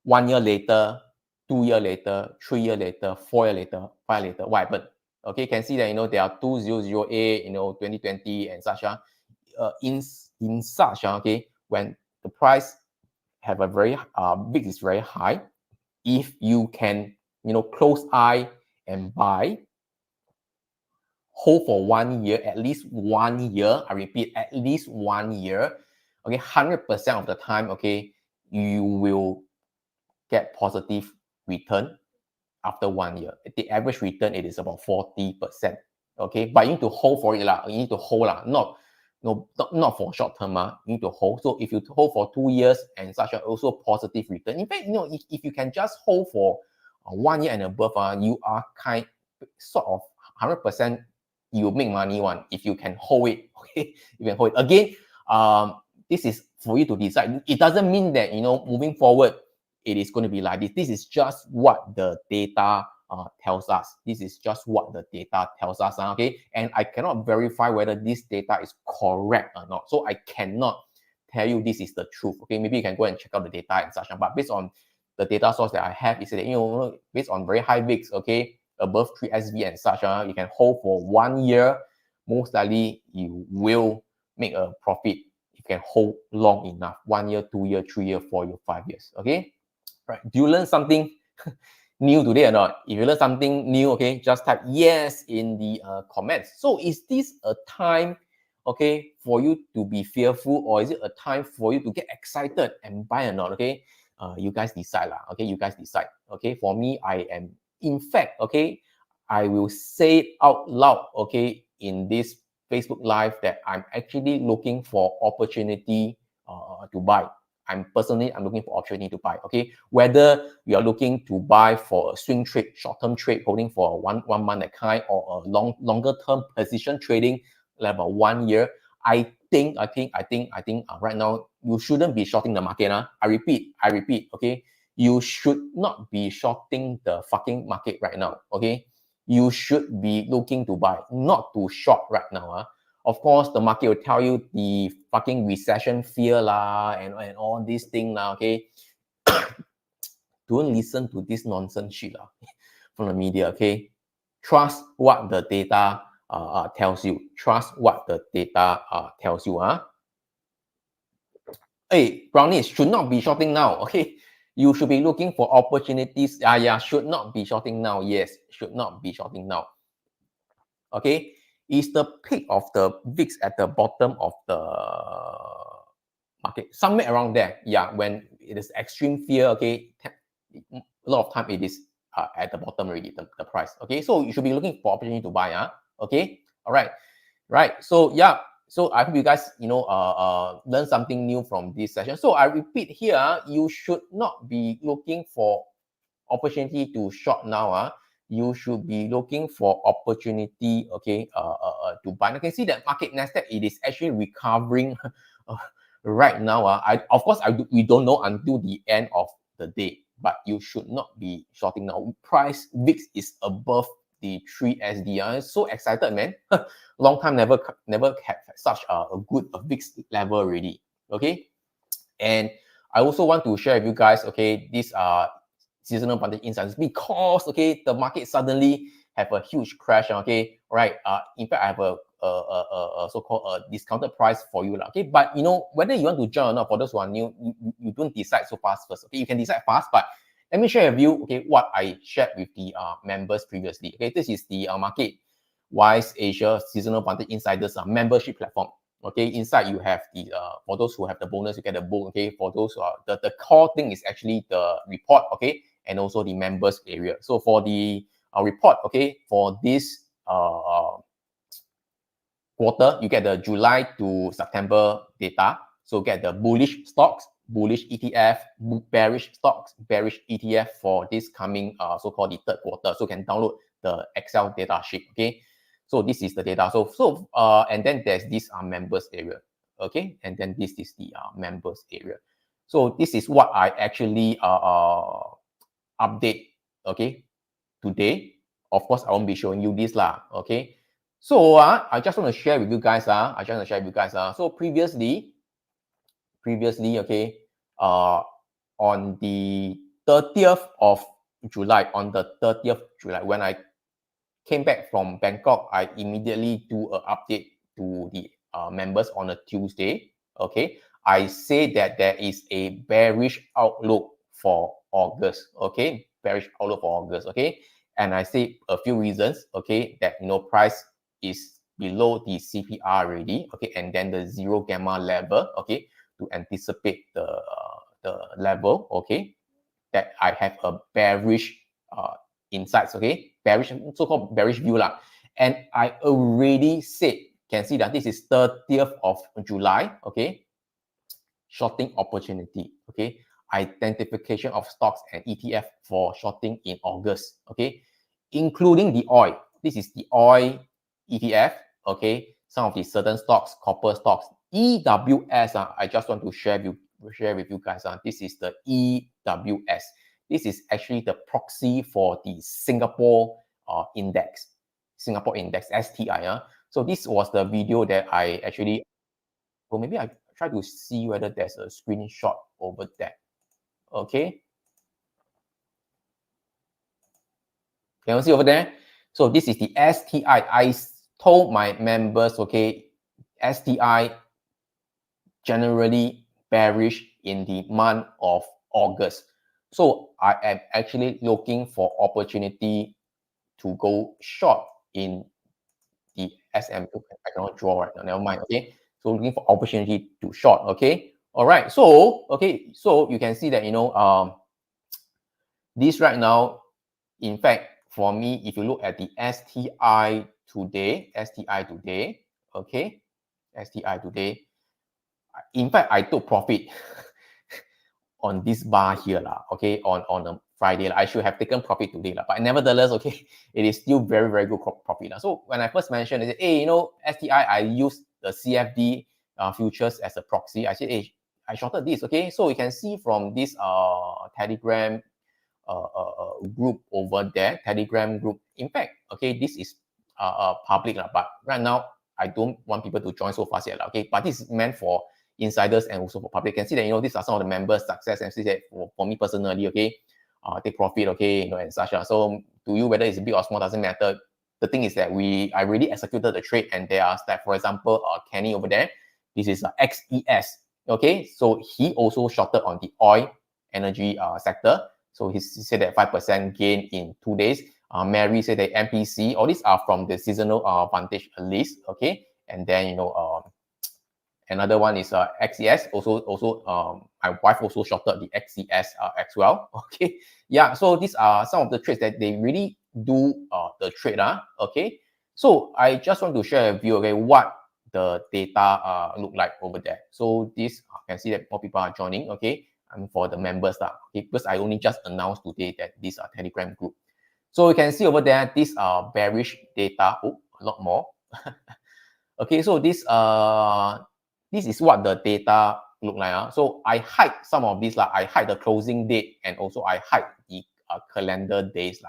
1 year later, 2 years later, 3 years later, 4 years later, 5 years later, what happened? Okay, you can see that, you know, there are 2008, you know, 2020 and such. In such, okay, when the price have a very VIX is very high, if you can, you know, close eye and buy, hold for 1 year, at least 1 year, I repeat, at least 1 year, okay, 100% of the time, okay, you will get positive return after 1 year. The average return, it is about 40%, okay, but you need to hold for it, you need to hold, not for short term, you need to hold. So if you hold for 2 years and such, also positive return. In fact, you know, if you can just hold for 1 year and above, you are sort of 100% you make money one if you can hold it. Okay, you can hold it. Again, this is for you to decide. It doesn't mean that, you know, moving forward, it is going to be like this. This is just what the data tells us. This is just what the data tells us. Okay, and I cannot verify whether this data is correct or not. So I cannot tell you this is the truth. Okay, maybe you can go and check out the data and such. But based on the data source that I have, is that, you know, based on very high VIX, okay, above 3 SV and such, you can hold for 1 year. Most likely you will make a profit. You can hold long enough, 1 year, 2 year, 3 year, 4 year, 5 years. Okay, right? Do you learn something new today or not? If you learn something new, okay, just type yes in the comments. So is this a time, okay, for you to be fearful, or is it a time for you to get excited and buy or not? Okay, you guys decide lah. Okay, you guys decide. Okay, for me, I am, in fact, okay, I will say it out loud, okay, in this Facebook Live, that I'm actually looking for opportunity to buy. I'm looking for opportunity to buy. Okay, whether you are looking to buy for a swing trade, short-term trade, holding for one month at kind, or a longer term position trading, like about 1 year, I think right now you shouldn't be shorting the market. I repeat, okay, you should not be shorting the fucking market right now. Okay, you should be looking to buy, not to short right now. Of course, the market will tell you the fucking recession fear lah, and all these things lah. Okay, don't listen to this nonsense shit lah from the media. Okay, trust what the data tells you. Trust what the data tells you. Hey, brownies should not be shorting now. Okay, you should be looking for opportunities. Yeah, should not be shorting now. Yes, should not be shorting now. Okay, is the peak of the VIX at the bottom of the market, somewhere around there? Yeah, when it is extreme fear, okay, a lot of time it is at the bottom already, the price. Okay, so you should be looking for opportunity to buy. Okay, all right, right. So yeah, so I hope you guys, you know, learn something new from this session. So I repeat here, you should not be looking for opportunity to short now. You should be looking for opportunity, okay, to buy. You can see that market Nasdaq, it is actually recovering right now. Of course, we don't know until the end of the day, but you should not be shorting now. Price VIX is above the 3 SD. So excited, man. Long time never had such a good VIX level already. Okay, and I also want to share with you guys, okay, these are seasonal Vantage insights, because, okay, the market suddenly have a huge crash. Okay, right. In fact, I have a so-called discounted price for you, okay. But you know, whether you want to join or not, for those who are new, you don't decide so fast first. Okay, you can decide fast, but let me share with you, okay, what I shared with the members previously. Okay, this is the Market Wise Asia Seasonal Vantage Insiders membership platform. Okay, inside you have the for those who have the bonus, you get the book. Okay, for those who are the core thing is actually the report. Okay, and also the members area. So for the report, okay, for this quarter, you get the July to September data. So get the bullish stocks, bullish ETF, bearish stocks, bearish ETF for this coming so-called the third quarter. So you can download the Excel data sheet. Okay, so this is the data. So and then there's this members area. Okay, and then this is the members area. So this is what I actually update, okay, today. Of course, I won't be showing you this lah. Okay, so I just want to share with you guys. So previously, okay, on the 30th of July, when I came back from Bangkok, I immediately do an update to the members on a Tuesday. Okay, I say that there is a bearish outlook for August. Okay, bearish outlook for August. Okay, and I say a few reasons. Okay, that, you know, price is below the CPR already. Okay, and then the zero gamma level. Okay, to anticipate the level. Okay, that I have a bearish insights. Okay, bearish, so-called bearish view lah. And I already said, can see that this is 30th of July. Okay, shorting opportunity. Okay, identification of stocks and ETF for shorting in August, okay, including the oil. This is the oil ETF, okay, some of the certain stocks, copper stocks, EWS. I just want to share with you guys. This is the EWS. This is actually the proxy for the Singapore index, STI. So this was the video that I actually, well, maybe I try to see whether there's a screenshot over there. Okay. Can you see over there? So this is the STI. I told my members, okay, STI generally bearish in the month of August. So I am actually looking for opportunity to go short in the SM. I cannot draw right now, never mind, okay? So looking for opportunity to short, okay? All right, so, okay, so you can see that, this right now, in fact, for me, if you look at the STI today, okay, STI today, in fact, I took profit on this bar here, okay, on a Friday. I should have taken profit today, but nevertheless, okay, it is still very, very good profit. So when I first mentioned, I said, hey, STI, I use the CFD futures as a proxy. I said, hey, I shorted this, okay? So you can see from this Telegram group over there, Telegram group. In fact, okay, this is public, but right now, I don't want people to join so fast yet, okay? But this is meant for insiders and also for public. You can see that, these are some of the members' success, and see that for me personally, okay, take profit, okay, and such. So to you, whether it's big or small doesn't matter. The thing is that I really executed the trade, and there are, like, for example, Kenny over there. This is XES, okay? So he also shorted on the oil energy sector. So he said that 5% gain in 2 days. Mary said that MPC, all these are from the seasonal Vantage list, okay? And then, another one is XES. Also, my wife also shorted the XES as well, okay? Yeah, so these are some of the trades that they really do the trade, okay? So I just want to share with you, okay, what the data look like over there. So this, you can see that more people are joining, okay? And for the members, okay, because I only just announced today that this Telegram group. So you can see over there, these are bearish data. Oh, a lot more. Okay, so this is what the data look like. So I hide some of these. I hide the closing date, and also I hide the calendar days.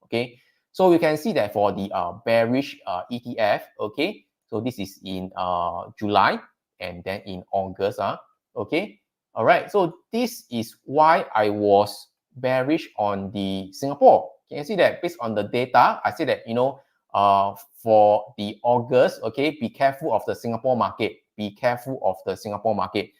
Okay, so you can see that for the bearish ETF, okay, so this is in July and then in August. Okay, all right, so this is why I was bearish on the Singapore. Can you see that based on the data, I say that, for the August, okay, be careful of the Singapore market. Be careful of the Singapore market.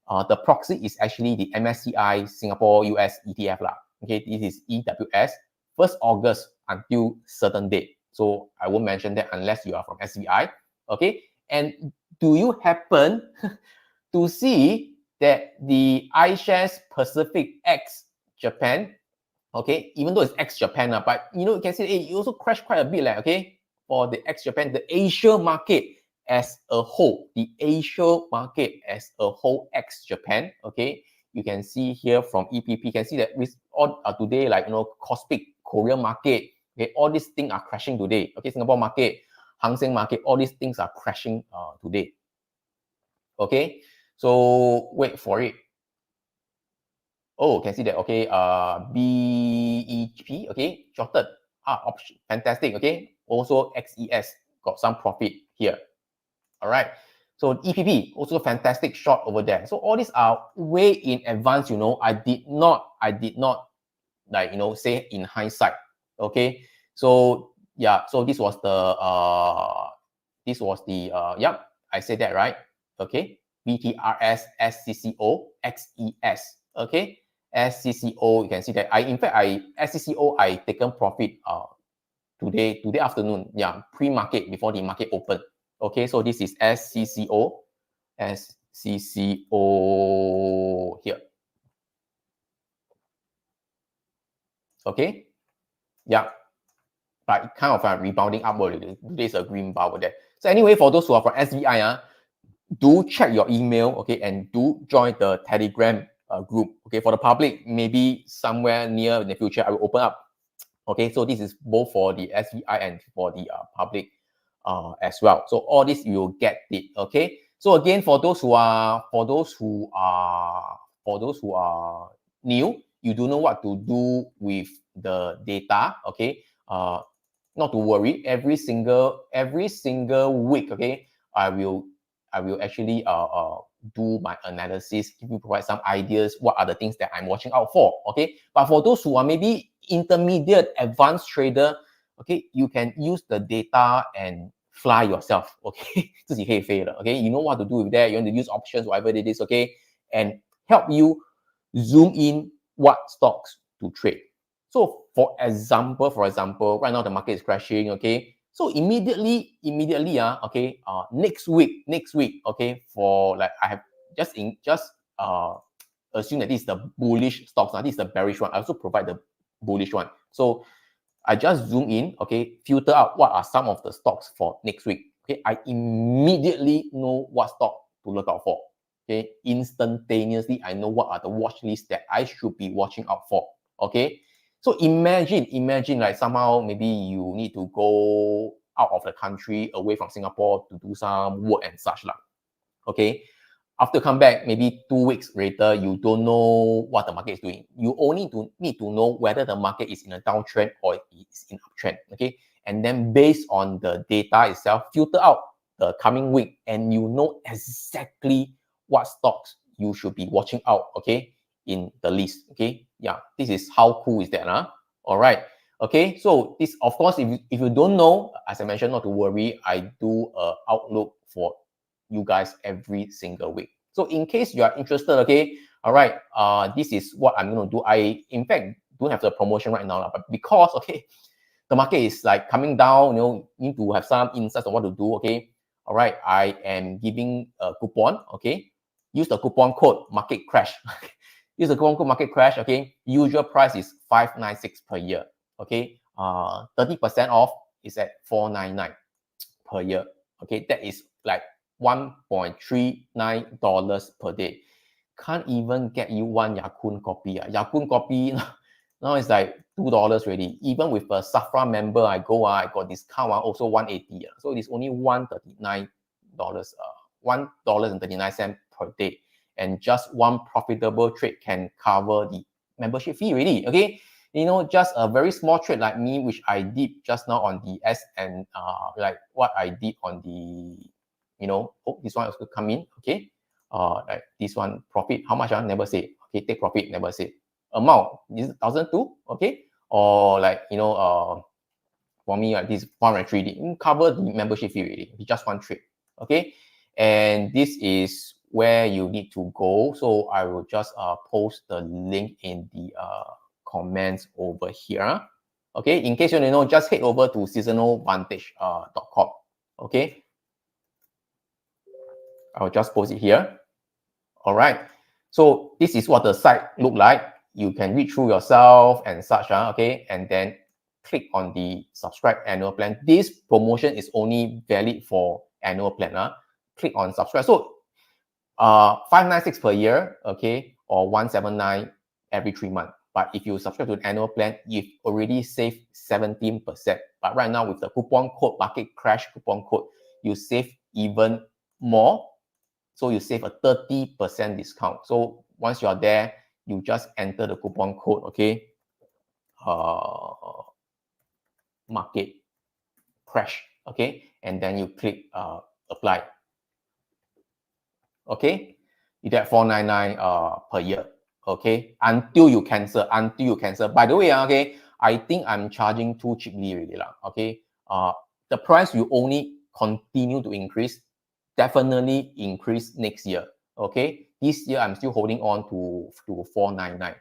The proxy is actually the MSCI Singapore US ETF. Okay, this is EWS, 1st August until certain date. So I won't mention that unless you are from SVI. Okay, and do you happen to see that the iShares Pacific X Japan, okay, even though it's ex-Japan, but you can see it also crashed quite a bit, okay, for the ex-Japan, the Asia market as a whole, ex-Japan, okay, you can see here from EPP, you can see that with all today, Kospi, Korean market, okay, all these things are crashing today, okay, Singapore market, Hang Seng market, all these things are crashing today, okay, so wait for it. Oh, can see that, okay, BEP, okay, shorted, option, fantastic, okay, also XES got some profit here, all right, so EPP, also fantastic short over there, so all these are way in advance, I did not, like, say in hindsight, okay, so, yeah, so this was the, yep, I said that, right, okay, BTRS, SCCO, XES, okay, SCCO, you can see that SCCO, I taken profit today afternoon, yeah, pre-market before the market open. Okay, so this is SCCO here. Okay, yeah, but kind of rebounding upward. There's a green bar over there. So anyway, for those who are from SVI, do check your email, okay, and do join the Telegram group. Okay, for the public, maybe somewhere near in the future, I will open up. Okay, so this is both for the SVI and for the public as well. So all this you will get it. Okay, so again, for those who are new, you don't know what to do with the data. Okay, not to worry. Every single week, okay, I will actually do my analysis, provide some ideas, what are the things that I'm watching out for, okay? But for those who are maybe intermediate, advanced trader, okay, you can use the data and fly yourself, okay? 自己可以飞了, okay? You know what to do with that, you want to use options, whatever it is, okay? And help you zoom in what stocks to trade. So for example, right now the market is crashing, okay? So immediately, okay, next week, okay, for like I have just assume that this is the bullish stocks. Now this is the bearish one. I also provide the bullish one. So I just zoom in, okay, filter out what are some of the stocks for next week. Okay, I immediately know what stock to look out for. Okay, instantaneously, I know what are the watch lists that I should be watching out for. Okay. So imagine like somehow maybe you need to go out of the country, away from Singapore to do some work and such lah. Okay, after come back, maybe 2 weeks later, you don't know what the market is doing. You only need to know whether the market is in a downtrend or it's in uptrend. Okay, and then based on the data itself, filter out the coming week, and you know exactly what stocks you should be watching out. Okay, in the list. Okay, yeah, this is how cool is that, huh? All right. Okay, so this, of course, if you don't know, as I mentioned, not to worry, I do a outlook for you guys every single week. So in case you are interested, okay, all right, this is what I'm going to do. I, in fact, don't have the promotion right now, but because, okay, the market is like coming down, you know, need to have some insights on what to do, okay, all right, I am giving a coupon, okay, use the coupon code market crash. Use the coupon code market crash, okay, usual price is 596 per year, okay, 30% off is at 499 per year, okay, that is like $1.39 per day. Can't even get you one Yakun copy. Yakun copy now it's like $2 already. Even with a Safra member, I got discount also 180. So it's only $139, $1.39 per day. And just one profitable trade can cover the membership fee already. Okay, you know, just a very small trade like me, which I did just now on the and like what I did on the, you know, oh, this one also come in. Okay, like this one profit, how much? Never say. Okay, take profit, never say. Amount is 1,002. Okay, or like, you know, for me, like this 403, cover the membership fee already. It's just one trade. Okay, and this is where you need to go. So I will just post the link in the comments over here. Okay, in case you don't know, just head over to seasonalvantage.com. Okay, I'll just post it here. All right, so this is what the site look like. You can read through yourself and such. Okay, and then click on the subscribe annual plan. This promotion is only valid for annual plan. Click on subscribe. So 596 per year, okay, or 179 every 3 months. But if you subscribe to an annual plan, you've already saved 17%. But right now with the coupon code, market crash coupon code, you save even more. So you save a 30% discount. So once you're there, you just enter the coupon code, okay, market crash, okay, and then you click apply. Okay, you get 499 per year. Okay, until you cancel. By the way, okay, I think I'm charging too cheaply already lah. Okay, the price will only continue to increase, definitely increase next year. Okay, this year I'm still holding on to 499.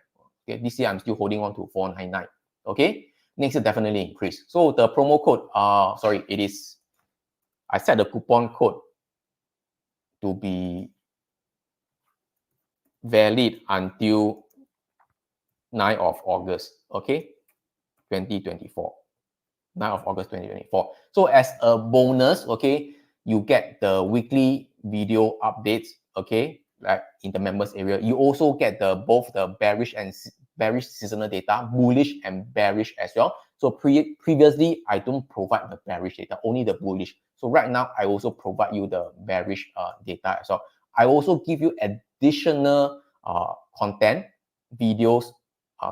Okay, this year I'm still holding on to 499. Okay, next year definitely increase. So the promo code, sorry, it is, I set the coupon code to be valid until 9th of August, okay, 2024. 9th of August 2024. So as a bonus, okay, you get the weekly video updates, okay, like in the members area, you also get both the bearish and bearish seasonal data, bullish and bearish as well. So previously, I don't provide the bearish data, only the bullish. So right now, I also provide you the bearish data as well. I also give you additional content, videos,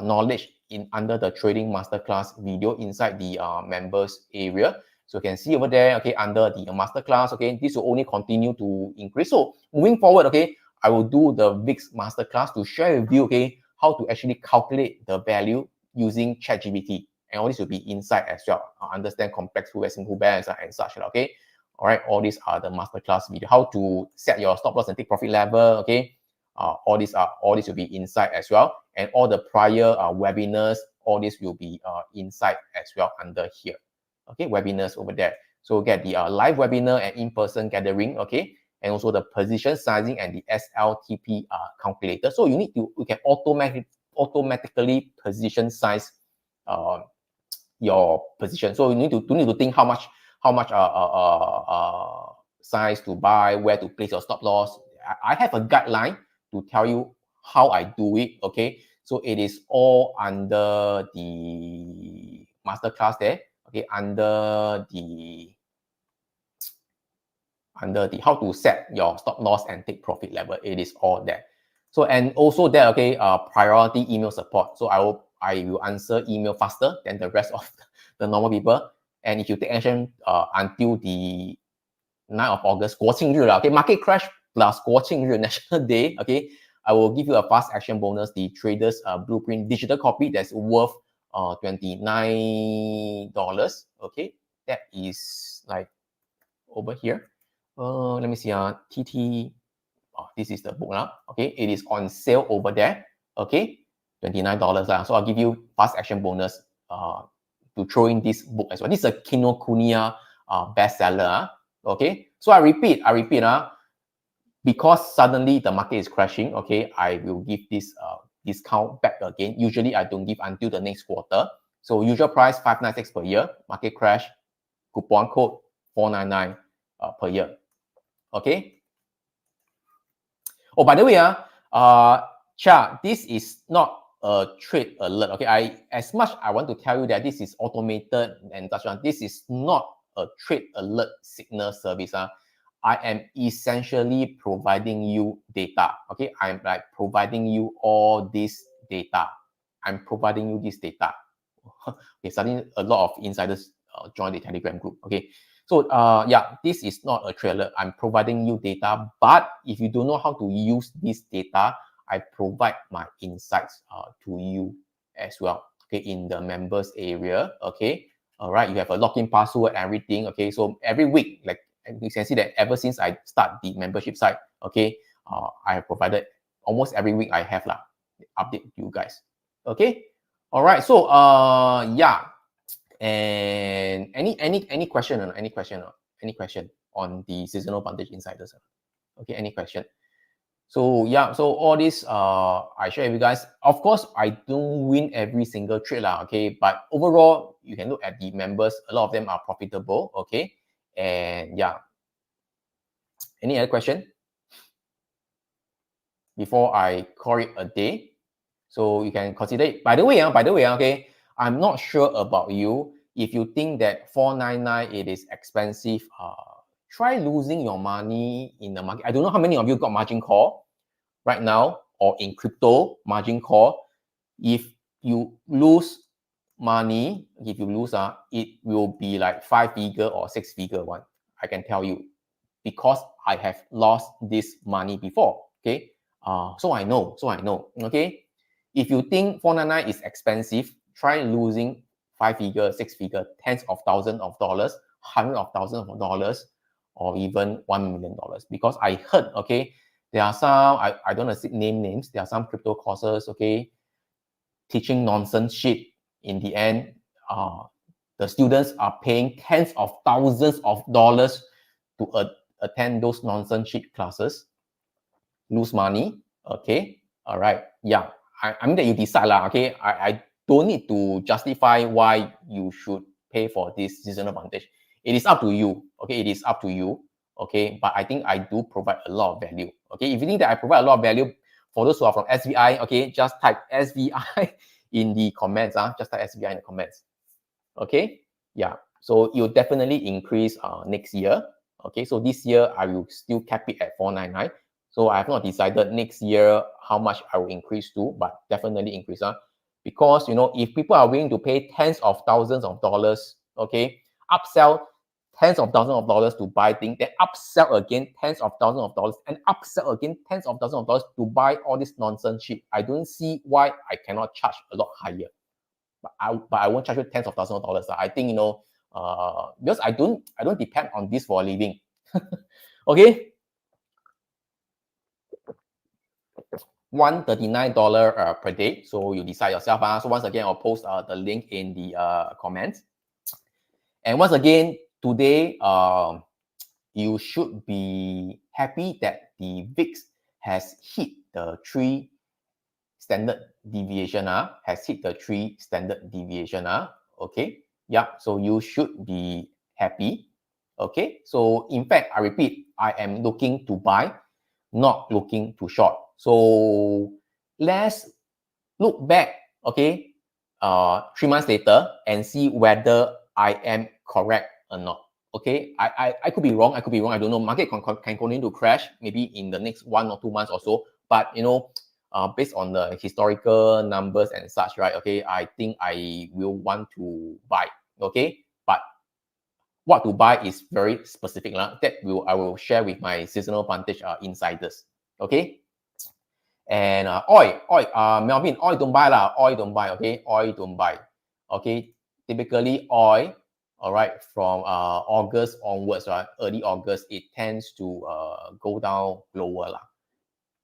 knowledge in under the trading masterclass video inside the members area. So you can see over there, okay, under the masterclass, okay, this will only continue to increase. So moving forward, okay, I will do the VIX masterclass to share with you, okay, how to actually calculate the value using ChatGPT. And all this will be inside as well. Understand complex pullbacks and pullbacks and such, okay. All right, all these are the masterclass video. How to set your stop loss and take profit level, okay. All this will be inside as well, and all the prior webinars, all this will be inside as well under here. Okay, webinars over there. So get the live webinar and in-person gathering, okay, and also the position sizing and the SLTP calculator. So you can automatically position size your position. So you need to think how much size to buy, where to place your stop loss. I have a guideline to tell you how I do it, okay. So it is all under the masterclass there. Okay, under the how to set your stop loss and take profit level, it is all there. So and also there, okay, priority email support. So I will answer email faster than the rest of the normal people. And if you take action until the 9th of August, 国庆日 okay, market crash plus 国庆日 National Day, okay, I will give you a fast action bonus, the traders blueprint digital copy that's worth $29. Okay, that is like over here. Let me see. TT. This is the book now. Okay, it is on sale over there. Okay, $29. So I'll give you fast action bonus to throw in this book as well. This is a Kinokuniya bestseller. Okay, so I repeat. Because suddenly the market is crashing. Okay, I will give this discount back again. Usually I don't give until the next quarter. So usual price 596 per year. Market crash, coupon code 499 per year. Okay. Oh, by the way, Cha, this is not a trade alert. Okay, as much I want to tell you that this is automated and such on. This is not a trade alert signal service. I am essentially providing you data. Okay, I'm like providing you all this data. I'm providing you this data. Okay, suddenly a lot of insiders join the Telegram group. Okay, so yeah, this is not a trailer. I'm providing you data, but if you don't know how to use this data, I provide my insights to you as well. Okay, in the members area. Okay, all right, you have a login password, everything. Okay, so every week, like you can see that ever since I start the membership site, okay, I have provided almost every week I have update you guys. Okay, all right. So yeah, and any question on any question on the seasonal Vantage insiders? Okay, any question? So yeah, so all this I share with you guys. Of course, I don't win every single trade okay, but overall you can look at the members. A lot of them are profitable. Okay. And yeah, any other question before I call it a day? So you can consider it. By the way, okay, I'm not sure about you. If you think that 499 it is expensive, try losing your money in the market. I don't know how many of you got margin call right now or in crypto margin call. If you lose money, it will be like 5-figure or 6-figure one. I can tell you, because I have lost this money before. Okay, so I know. Okay, if you think 499 is expensive, try losing 5-figure, 6-figure, tens of thousands of dollars, hundreds of thousands of dollars, or even $1 million. Because I heard, okay, there are some, I don't want to name names, there are some crypto courses, okay, teaching nonsense shit. In the end, the students are paying tens of thousands of dollars to attend those nonsense shit classes, lose money. Okay, all right, yeah, I mean that you decide okay. I don't need to justify why you should pay for this seasonal Vantage. It is up to you. Okay, it is up to you. Okay, but I think I do provide a lot of value. Okay, if you think that I provide a lot of value, for those who are from SVI, okay, just type SVI in the comments. Just type SVI in the comments. Okay, yeah. So it will definitely increase next year. Okay, so this year I will still cap it at 499. So I have not decided next year how much I will increase to, but definitely increase. Because, you know, if people are willing to pay tens of thousands of dollars, okay, upsell tens of thousands of dollars to buy things, then upsell again tens of thousands of dollars, and upsell again tens of thousands of dollars to buy all this nonsense shit, I don't see why I cannot charge a lot higher. But I won't charge you tens of thousands of dollars. I think, you know, because I don't depend on this for a living. Okay. $139 per day. So you decide yourself. So once again, I'll post the link in the comments. And once again, today, you should be happy that the VIX has hit the 3 standard deviation. Has hit the 3 standard deviation. Okay. Yeah. So you should be happy. Okay. So in fact, I repeat, I am looking to buy, not looking to short. So let's look back, okay, 3 months later and see whether I am correct or not. Okay, I could be wrong. I don't know. Market can continue to crash maybe in the next 1 or 2 months or so. But, you know, based on the historical numbers and such, right? Okay, I think I will want to buy. Okay, but what to buy is very specific. That I will share with my seasonal Vantage insiders. Okay. And oil, Melvin, oil don't buy lah. Oil don't buy. Okay, oil don't buy. Okay, typically oil, all right, from August onwards, right, early August, it tends to go down lower lah.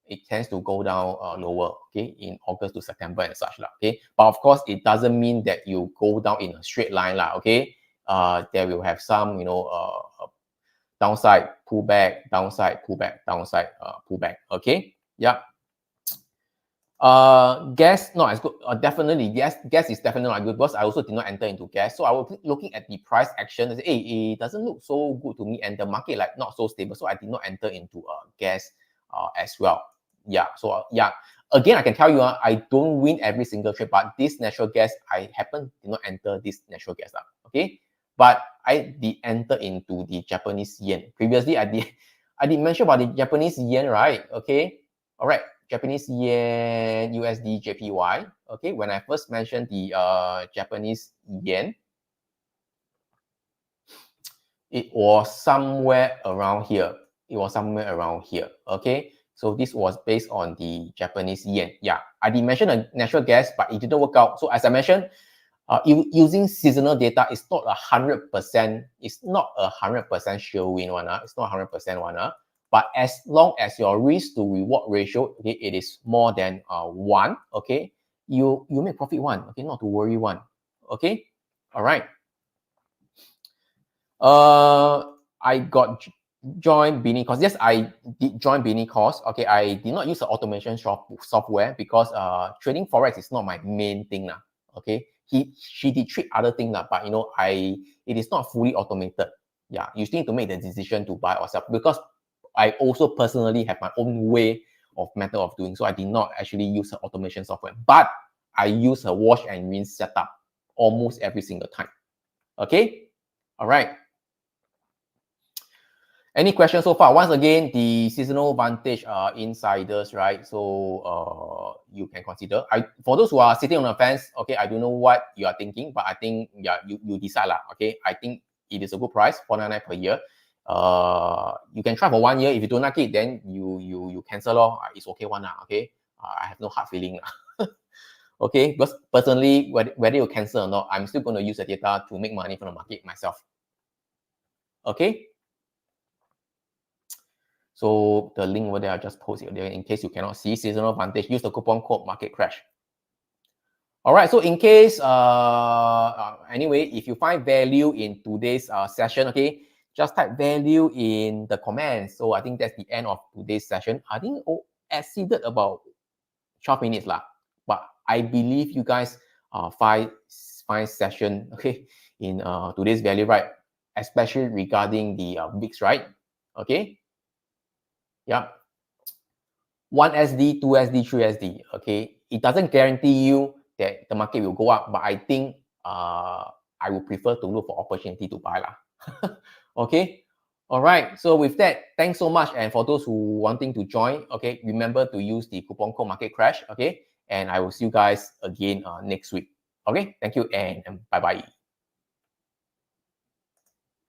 It tends to go down lower, okay, in August to September and such lah. Okay, but of course, it doesn't mean that you go down in a straight line lah. Okay, there will have some, you know, downside pullback, downside pullback, downside pullback. Okay, yeah. Gas not as good. Definitely, gas is definitely not good because I also did not enter into gas. So I was looking at the price action and say, hey, it doesn't look so good to me, and the market like not so stable. So I did not enter into gas as well. Yeah. So yeah. Again, I can tell you, I don't win every single trade, but this natural gas, I did not enter this natural gas. Okay. But I did enter into the Japanese yen. Previously, I did mention about the Japanese yen, right? Okay. All right. Japanese yen, USD, JPY. Okay, when I first mentioned the Japanese yen, it was somewhere around here. Okay, so this was based on the Japanese yen. Yeah, I did mention a natural gas, but it didn't work out. So as I mentioned, using seasonal data is not 100%. It's not 100% sure win one. It's not 100% one. But as long as your risk to reward ratio, okay, it is more than 1, okay, you make profit 1, okay, not to worry 1, okay, all right. I got join Beanie course. Yes, I did join Beanie course. Okay, I did not use the automation software because trading forex is not my main thing now. Okay, she did treat other things now, but you know, it is not fully automated. Yeah, you still need to make the decision to buy or sell because I also personally have my own way of method of doing. So I did not actually use her automation software, but I use her wash and rinse setup almost every single time. Okay. All right. Any questions so far? Once again, the seasonal Vantage insiders, right? So you can consider. For those who are sitting on the fence, okay, I don't know what you are thinking, but I think, yeah, you decide lah. Okay, I think it is a good price, $499 per year. You can try for 1 year. If you don't like it, then you cancel. It's okay one. Okay, I have no hard feeling. Okay, because personally, whether you cancel or not, I'm still going to use the data to make money from the market myself. Okay. So the link over there, I just post it there in case you cannot see seasonal Vantage. Use the coupon code market crash. All right. So in case, anyway, if you find value in today's session, okay, just type value in the comments. So I think that's the end of today's session. I think exceeded about 12 minutes lah. But I believe you guys find session, okay, in today's value, right? Especially regarding the VIX, right? Okay. Yeah. 1SD, 2SD, 3SD. Okay, it doesn't guarantee you that the market will go up, but I think I would prefer to look for opportunity to buy lah. Okay, all right. So with that, thanks so much. And for those who wanting to join, okay, remember to use the coupon code Market Crash. Okay, and I will see you guys again next week. Okay, thank you and bye bye.